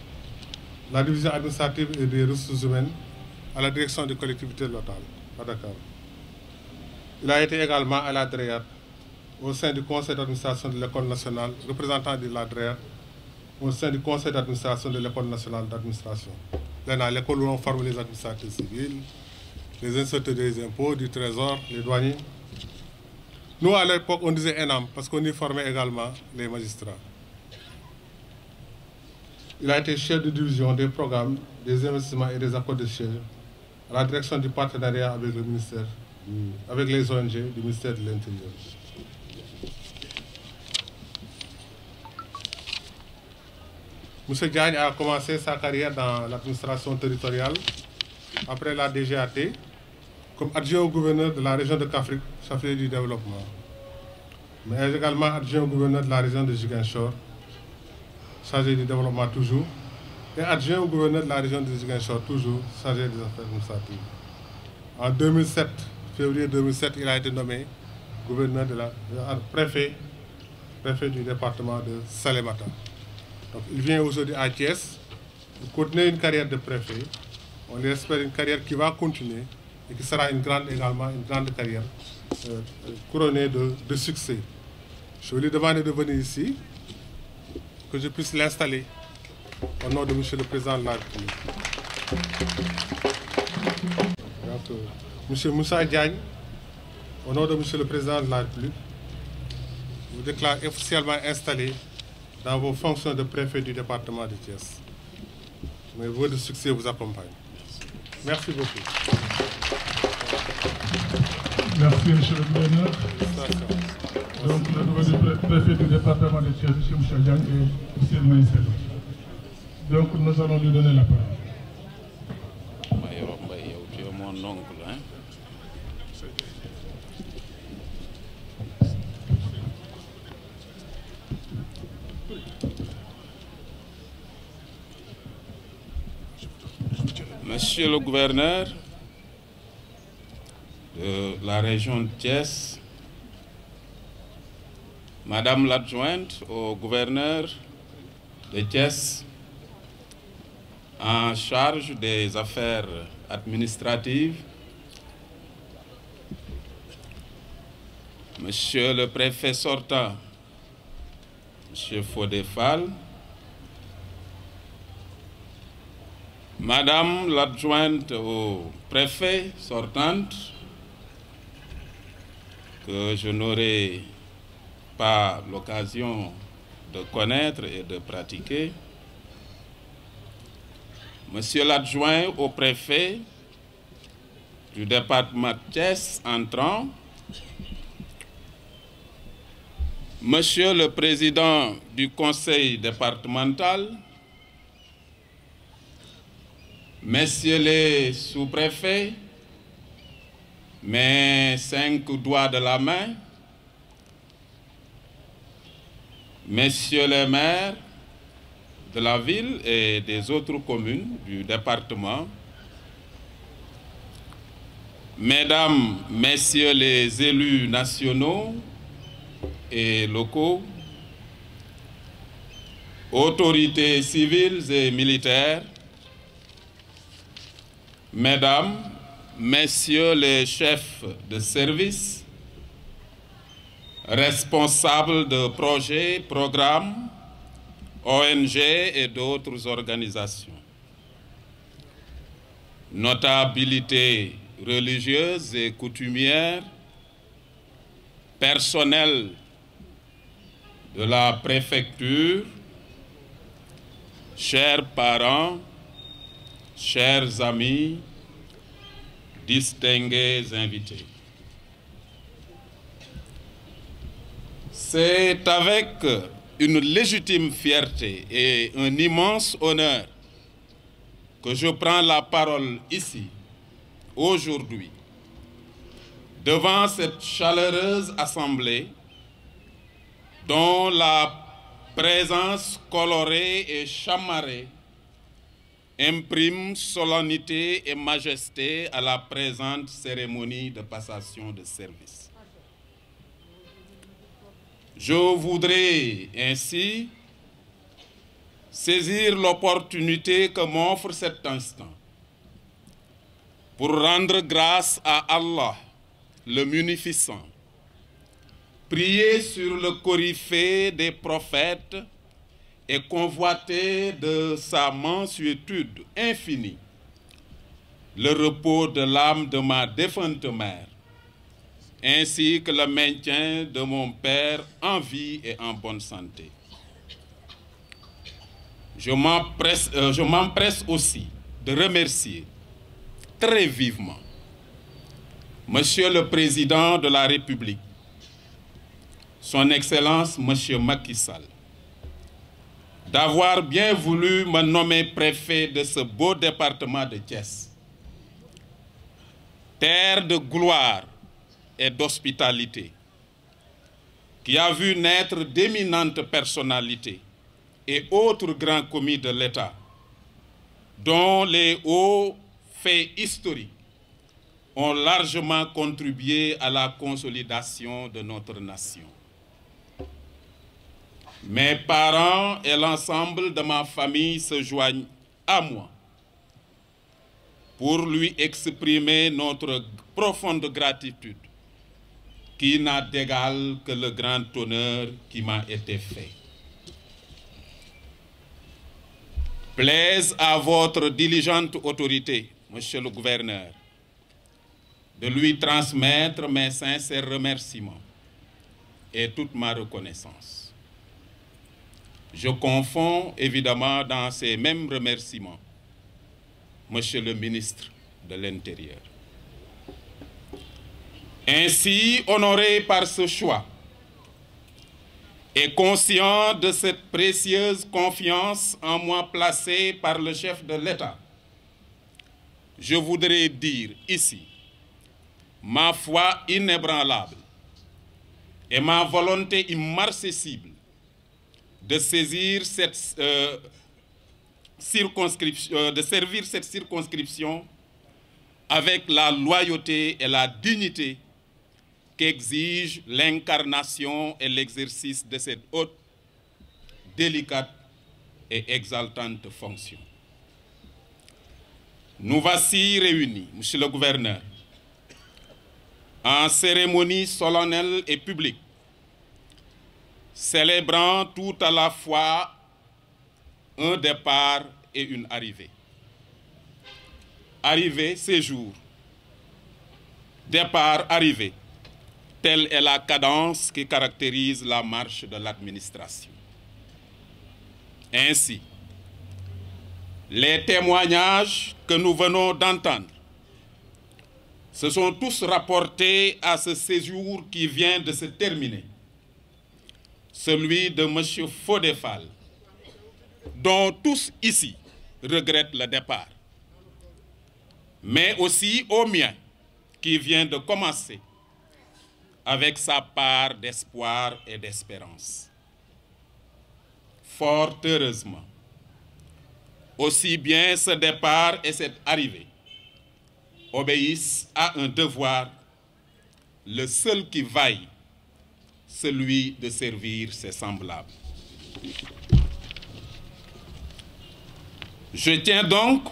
la division administrative et des ressources humaines à la direction des collectivités locales à Dakar. Il a été également à la DREAT, au sein du conseil d'administration de l'école nationale, représentant de la DREAT, au sein du conseil d'administration de l'école nationale d'administration. Là, l'école où on forme les administrateurs civils, les inspecteurs des impôts, du trésor, les douaniers. Nous, à l'époque, on disait ENAM, parce qu'on y formait également les magistrats. Il a été chef de division des programmes, des investissements et des accords de siège à la direction du partenariat avec le ministère, avec les ONG du ministère de l'Intérieur. M. Diagne a commencé sa carrière dans l'administration territoriale après la DGAT comme adjoint au gouverneur de la région de Kaffrine, chef-lieu du développement, mais également adjoint au gouverneur de la région de Ziguinchor, chargé du développement toujours, et adjoint au gouverneur de la région de Ziguinchor, toujours chargé des affaires administratives. En 2007, février 2007, il a été nommé gouverneur préfet du département de Salémata. Donc, il vient aujourd'hui à Thiès pour continuer une carrière de préfet. On espère une carrière qui va continuer et qui sera également une grande carrière couronnée de succès. Je vais lui demander de venir ici, que je puisse l'installer au nom de M. le Président de la République. M. Moussa Diagne, au nom de M. le Président de la République, je vous déclare officiellement installé dans vos fonctions de préfet du département de Thiès. Mes vœux de succès vous accompagnent. Merci beaucoup. Merci, M. le gouverneur. Donc, le nouveau préfet du département de Thiès, M. Moussa Diagne, est officiellement installé. Donc, nous allons lui donner la parole. Tu es mon oncle, hein? Monsieur le gouverneur de la région de Thiès, Madame l'adjointe au gouverneur de Thiès, en charge des affaires administratives, Monsieur le préfet sortant M. Fodefal, Madame l'adjointe au préfet sortante, que je n'aurai pas l'occasion de connaître et de pratiquer, Monsieur l'adjoint au préfet du département de Thiès entrant, Monsieur le président du conseil départemental, Messieurs les sous-préfets, mes 5 doigts de la main, Messieurs les maires de la ville et des autres communes du département, Mesdames, Messieurs les élus nationaux et locaux, autorités civiles et militaires, Mesdames, Messieurs les chefs de service, responsables de projets, programmes, ONG et d'autres organisations, notabilités religieuses et coutumières, personnel de la préfecture, chers parents, chers amis, distingués invités. C'est avec une légitime fierté et un immense honneur que je prends la parole ici, aujourd'hui, devant cette chaleureuse assemblée dont la présence colorée et chamarrée imprime solennité et majesté à la présente cérémonie de passation de service. Je voudrais ainsi saisir l'opportunité que m'offre cet instant pour rendre grâce à Allah, le Munificent, prier sur le coryphée des prophètes et convoiter de sa mansuétude infinie le repos de l'âme de ma défunte mère, ainsi que le maintien de mon père en vie et en bonne santé. Je m'empresse aussi de remercier très vivement Monsieur le Président de la République, Son Excellence Monsieur Macky Sall, d'avoir bien voulu me nommer préfet de ce beau département de Thiès, terre de gloire et d'hospitalité, qui a vu naître d'éminentes personnalités et autres grands commis de l'État, dont les hauts faits historiques ont largement contribué à la consolidation de notre nation. Mes parents et l'ensemble de ma famille se joignent à moi pour lui exprimer notre profonde gratitude qui n'a d'égal que le grand honneur qui m'a été fait. Plaise à votre diligente autorité, Monsieur le gouverneur, de lui transmettre mes sincères remerciements et toute ma reconnaissance. Je confonds évidemment dans ces mêmes remerciements Monsieur le ministre de l'Intérieur. Ainsi, honoré par ce choix et conscient de cette précieuse confiance en moi placée par le chef de l'État, je voudrais dire ici ma foi inébranlable et ma volonté immarcessible de saisir cette servir cette circonscription avec la loyauté et la dignité qu'exige l'incarnation et l'exercice de cette haute, délicate et exaltante fonction. Nous voici réunis, Monsieur le gouverneur, en cérémonie solennelle et publique, célébrant tout à la fois un départ et une arrivée. Arrivée, séjour. Départ, arrivée. Telle est la cadence qui caractérise la marche de l'administration. Ainsi, les témoignages que nous venons d'entendre se sont tous rapportés à ce séjour qui vient de se terminer, celui de M. Fodé-Fall, dont tous ici regrettent le départ, mais aussi au mien, qui vient de commencer, avec sa part d'espoir et d'espérance. Fort heureusement, aussi bien ce départ et cette arrivée obéissent à un devoir, le seul qui vaille, celui de servir ses semblables. Je tiens donc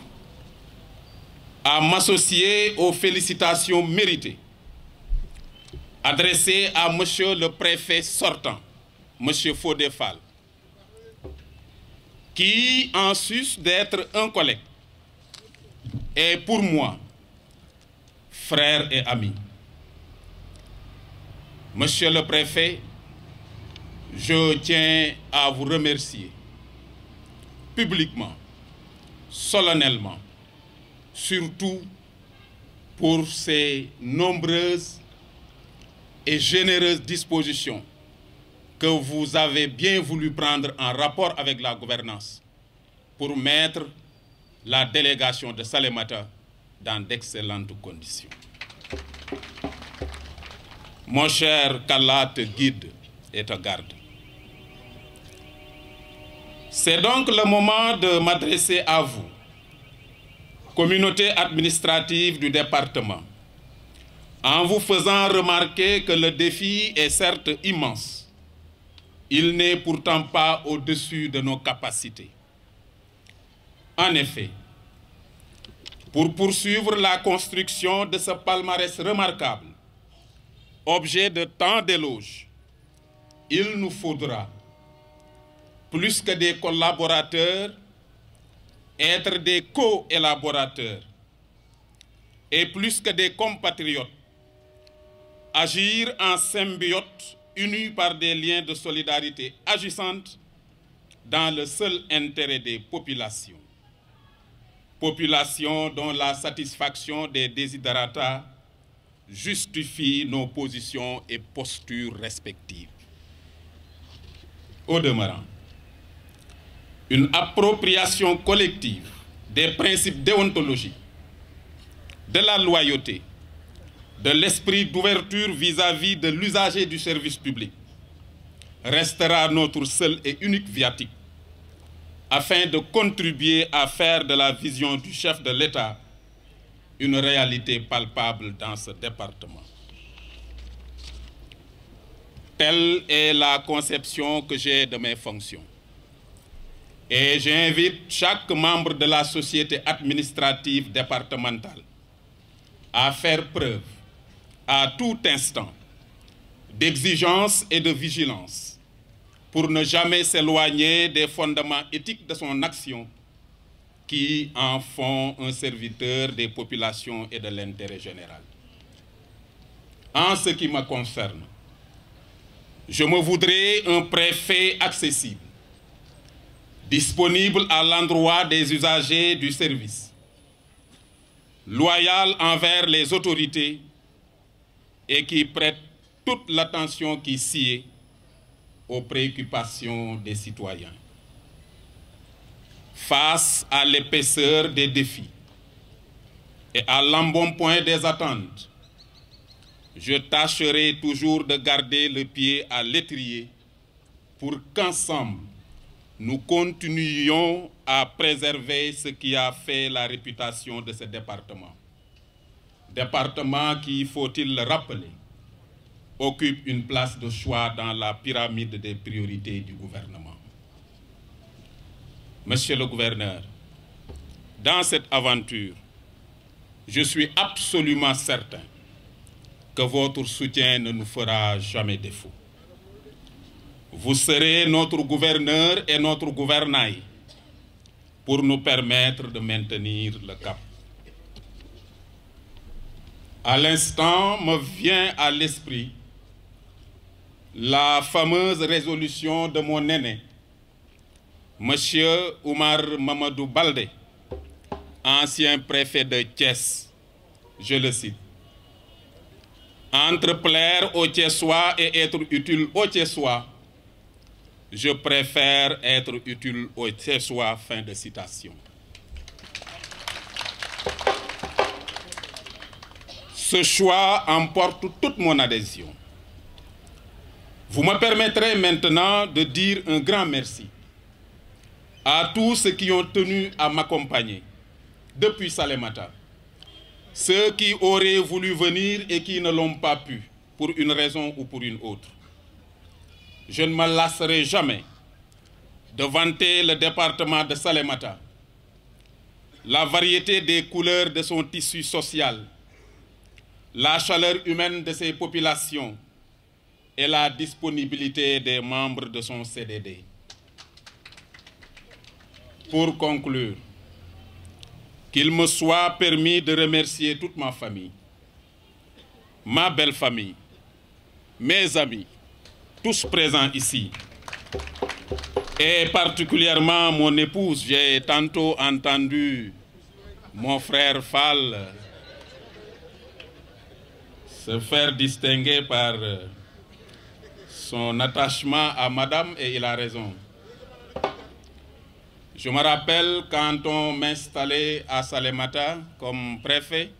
à m'associer aux félicitations méritées adressées à Monsieur le préfet sortant, Monsieur Fodé-Fall, qui, en sus d'être un collègue, est pour moi frère et ami. Monsieur le préfet, je tiens à vous remercier publiquement, solennellement, surtout pour ces nombreuses et généreuses dispositions que vous avez bien voulu prendre en rapport avec la gouvernance pour mettre la délégation de Salémata dans d'excellentes conditions. Mon cher, qu'Allah te guide et te garde. C'est donc le moment de m'adresser à vous, communauté administrative du département, en vous faisant remarquer que le défi est certes immense. Il n'est pourtant pas au-dessus de nos capacités. En effet, pour poursuivre la construction de ce palmarès remarquable, objet de tant d'éloges, il nous faudra, plus que des collaborateurs, être des co-élaborateurs, et plus que des compatriotes, agir en symbiote, unis par des liens de solidarité agissantes dans le seul intérêt des populations. Populations dont la satisfaction des desiderata justifie nos positions et postures respectives. Au demeurant, une appropriation collective des principes déontologiques, de la loyauté, de l'esprit d'ouverture vis-à-vis de l'usager du service public restera notre seul et unique viatique afin de contribuer à faire de la vision du chef de l'État une réalité palpable dans ce département. Telle est la conception que j'ai de mes fonctions. Et j'invite chaque membre de la société administrative départementale à faire preuve à tout instant d'exigence et de vigilance pour ne jamais s'éloigner des fondements éthiques de son action qui en font un serviteur des populations et de l'intérêt général. En ce qui me concerne, je me voudrais un préfet accessible, disponible à l'endroit des usagers du service, loyal envers les autorités et qui prête toute l'attention qui sied aux préoccupations des citoyens. Face à l'épaisseur des défis et à l'embonpoint des attentes, je tâcherai toujours de garder le pied à l'étrier pour qu'ensemble, nous continuions à préserver ce qui a fait la réputation de ce département. Département qui, faut-il le rappeler, occupe une place de choix dans la pyramide des priorités du gouvernement. Monsieur le gouverneur, dans cette aventure, je suis absolument certain que votre soutien ne nous fera jamais défaut. Vous serez notre gouverneur et notre gouvernail pour nous permettre de maintenir le cap. À l'instant, me vient à l'esprit la fameuse résolution de mon aîné, Monsieur Oumar Mamadou Baldé, ancien préfet de Thiès. Je le cite. Entre plaire aux Thiessois et être utile aux Thiessois, je préfère être utile aux Thiessois. Fin de citation. Ce choix emporte toute mon adhésion. Vous me permettrez maintenant de dire un grand merci à tous ceux qui ont tenu à m'accompagner depuis Salémata, ceux qui auraient voulu venir et qui ne l'ont pas pu, pour une raison ou pour une autre. Je ne me lasserai jamais de vanter le département de Salémata, la variété des couleurs de son tissu social, la chaleur humaine de ses populations et la disponibilité des membres de son CDD. Pour conclure, qu'il me soit permis de remercier toute ma famille, ma belle famille, mes amis, tous présents ici, et particulièrement mon épouse. J'ai tantôt entendu mon frère Fall se faire distinguer par son attachement à madame, et il a raison. Je me rappelle quand on m'installait à Salémata comme préfet,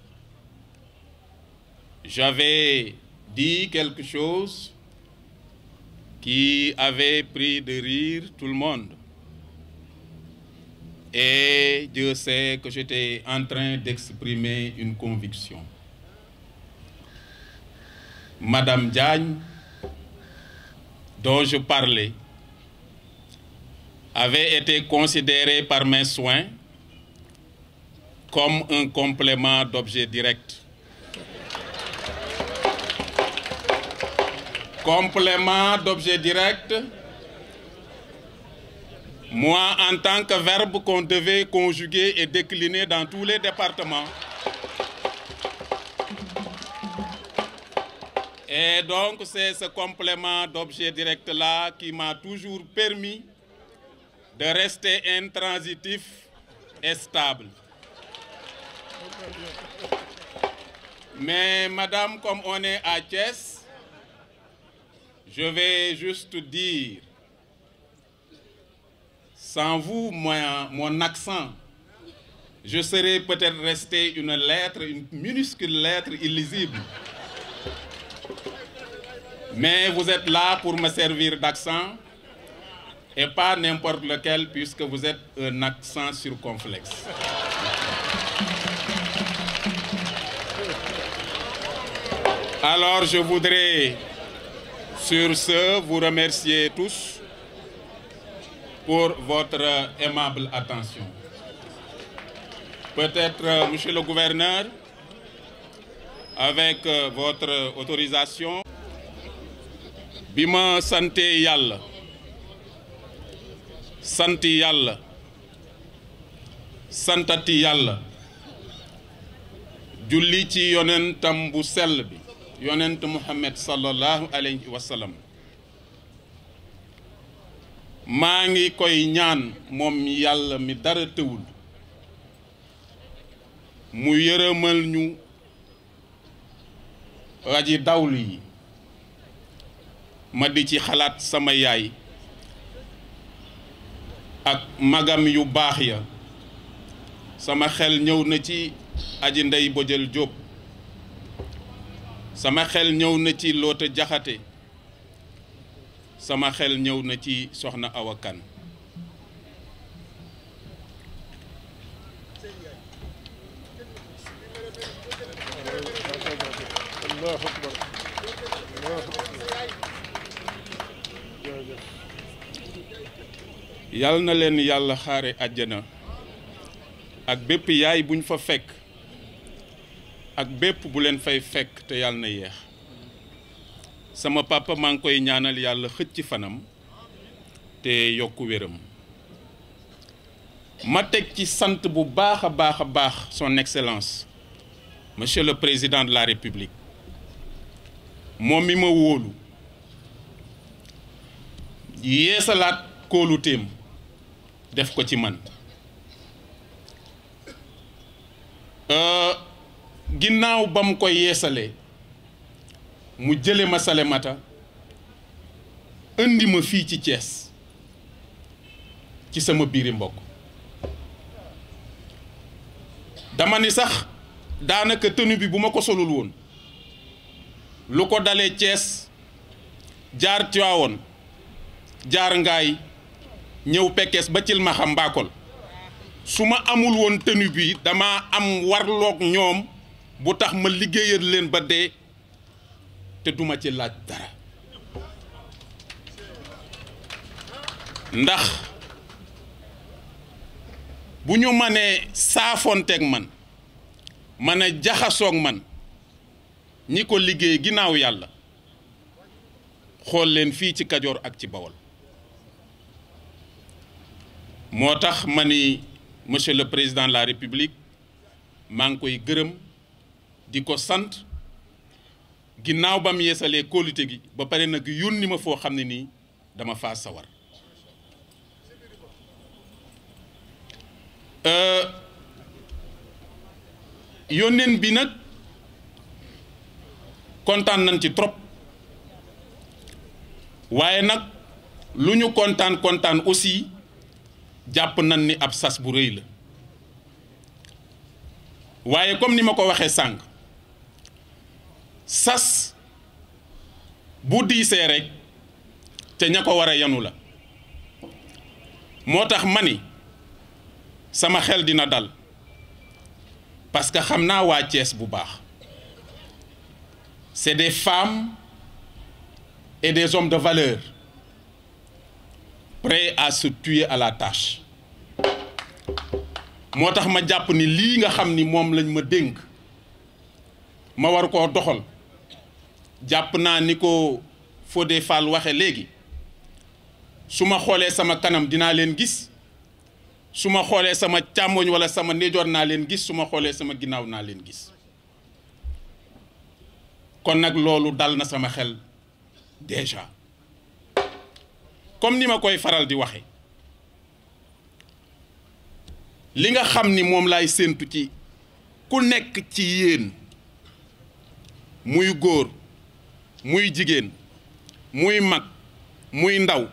j'avais dit quelque chose qui avait pris de rire tout le monde. Et Dieu sait que j'étais en train d'exprimer une conviction. Madame Diagne, dont je parlais, avait été considérée par mes soins comme un complément d'objet direct. Complément d'objet direct, moi en tant que verbe qu'on devait conjuguer et décliner dans tous les départements. Et donc c'est ce complément d'objet direct-là qui m'a toujours permis de rester intransitif et stable. Mais madame, comme on est à Thiès, je vais juste dire, sans vous, mon accent, je serais peut-être resté une lettre, une minuscule lettre illisible. Mais vous êtes là pour me servir d'accent, et pas n'importe lequel, puisque vous êtes un accent circonflexe. Alors je voudrais, sur ce, vous remercier tous pour votre aimable attention. Peut-être, monsieur le gouverneur, avec votre autorisation, Bima Santé Yalla, Santi Yalla, Santati Yalla, julli ci yonentam bu sell bi, yonent Muhammad sallallahu alayhi wa sallam. Maa ngi koy ñaan moom Yàlla mi dara tëwul mu yërëmal ñu aji dawlu yi. Ma di ci xalaat sama yaay ak magam yu baax ya. Sama xel ñëw na ci aji Ndey Bojël Jóob, sama xel ñëw na ci Loota Jaxate, sama xel ñëw na ci Soxna Awa Kan. Yal na leen Yàlla xaare àjjana ak bépp yaay buñ fa fekk ak bépp bu leen fay fekk te yàlla na yeex. Sama papa maa ngi koy ñaanal Yàlla xëcc ci fanam te yokku wéram ma teg ci sant bu baax a baax son excellence monsieur le président de la république moom mi ma wóolu yeesalaat kóoluteem def ko ci man ginnaaw ba mu koy yeesalee mu jële ma Salémata indi ma fii ci Thiès ci sama biiri mbokk dama ni sax daanaka tenue bi bu ma ko solul woon lu ko dalee Thiès jaar Tivaouane jaar Ngaay ñëw Pekes ba cil ma xam Mbakol su ma amul woon tenue bi dama am warloog ñoom bu tax ma liggéeyal leen ba dee te duma ci laaj dara ndax bu ñu mënee saafonteeg man mën a jaxasoog man ñi ko liggéey ginnaaw yàlla xool leen fii ci Kajoor ak ci Bawol moo tax ma ni monsieur le président de la république maa ngi koy gërëm di ko sant ginnaaw ba mu yeesalee kóolute gi ba pare nag yónni ma foo xam ne nii dama faa sawar yónneen bi nag kontaan nañ ci trop waaye nag lu ñu kontaan aussi jàpp nañ ni ab sas bu rëy la waaye comme ni ma ko waxee sànq sas bu diisee rek te ña ko war a yanu la moo tax ma ni sama xel dina dal parce que xam naa waa Thiès bu baax c'est des femmes et des hommes de valeur prêts à se tuer à la tâche moo tax ma jàpp ni lii nga xam ni moom lañ ma dénk ma war koo doxal jàpp naa ni ko Fodé Fall waxe léegi su ma xoolee sama kanam dinaa leen gis su ma xoolee sama càmmoñ wala sama ndeyjoor naa leen gis su ma xoolee sama ginnaaw naa leen gis kon nag loolu dal na sama xel déjà comme ni ma koy faral di waxe li nga xam ni moom laay séentu ci ku nekk ci yéen muy góor muy jigéen muy mag muy ndaw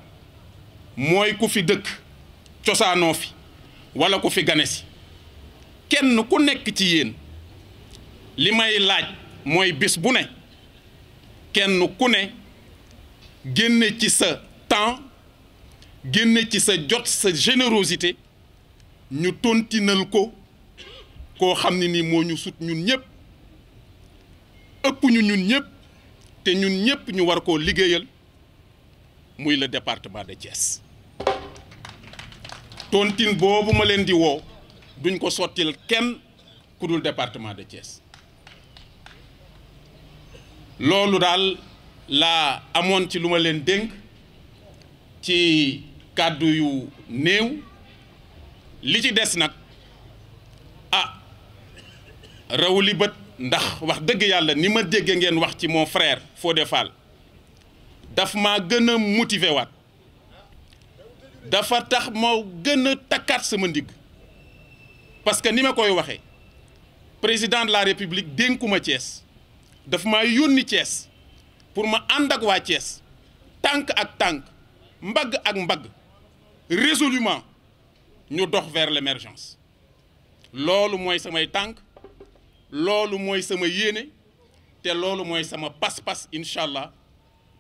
mooy ku fi dëkk cosaanoo fi walla ku fi gane si kenn ku nekk ci yéen li may laaj mooy bis bu ne kenn ku ne génne ci sa temps génne ci sa jot sa générosité ñu tontinal ko koo xam ne ni moo ñu sut ñun ñëpp ëpp ñu ñun ñëpp te ñun ñëpp ñu war koo liggéeyal muy le département de Thiès tontine boobu ma leen di woo duñ ko sottil kenn ku dul département de Thiès loolu daal laa amoon ci lu ma leen dénk ci kàddu yu néew li ci des nag raw li bët ndax wax dëgg yàlla ni ma dégge ngeen wax ci mon frère Fodé Fall daf maa gën a motiver waat dafa tax ma gën a takkaat sama ndigg parce que ni ma koy waxee président de la république dénkuma Thiès daf maa yónni Thiès pour ma ànd ak waa Thiès tànk ak tànk mbagg ak mbagg résolument ñu dox vers l'émergence loolu mooy samay tànk loolu mooy sama yéene te loolu mooy sama pas-pas incha allah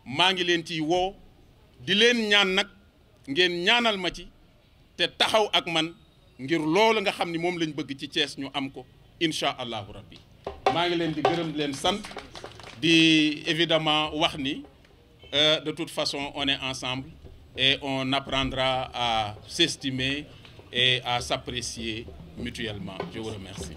maa ngi leen ciy woo di leen ñaan nag ngeen ñaanal ma ci te taxaw ak man ngir loolu nga xam ni moom lañ bëgg ci Thiès ñu am ko incha allahu rabbi maa ngi leen di gërëm di leen sant di évidemment wax ni de toute façon on est ensemble et on apprendra à s'estimer et à s'apprécier mutuellement. Je vous remercie.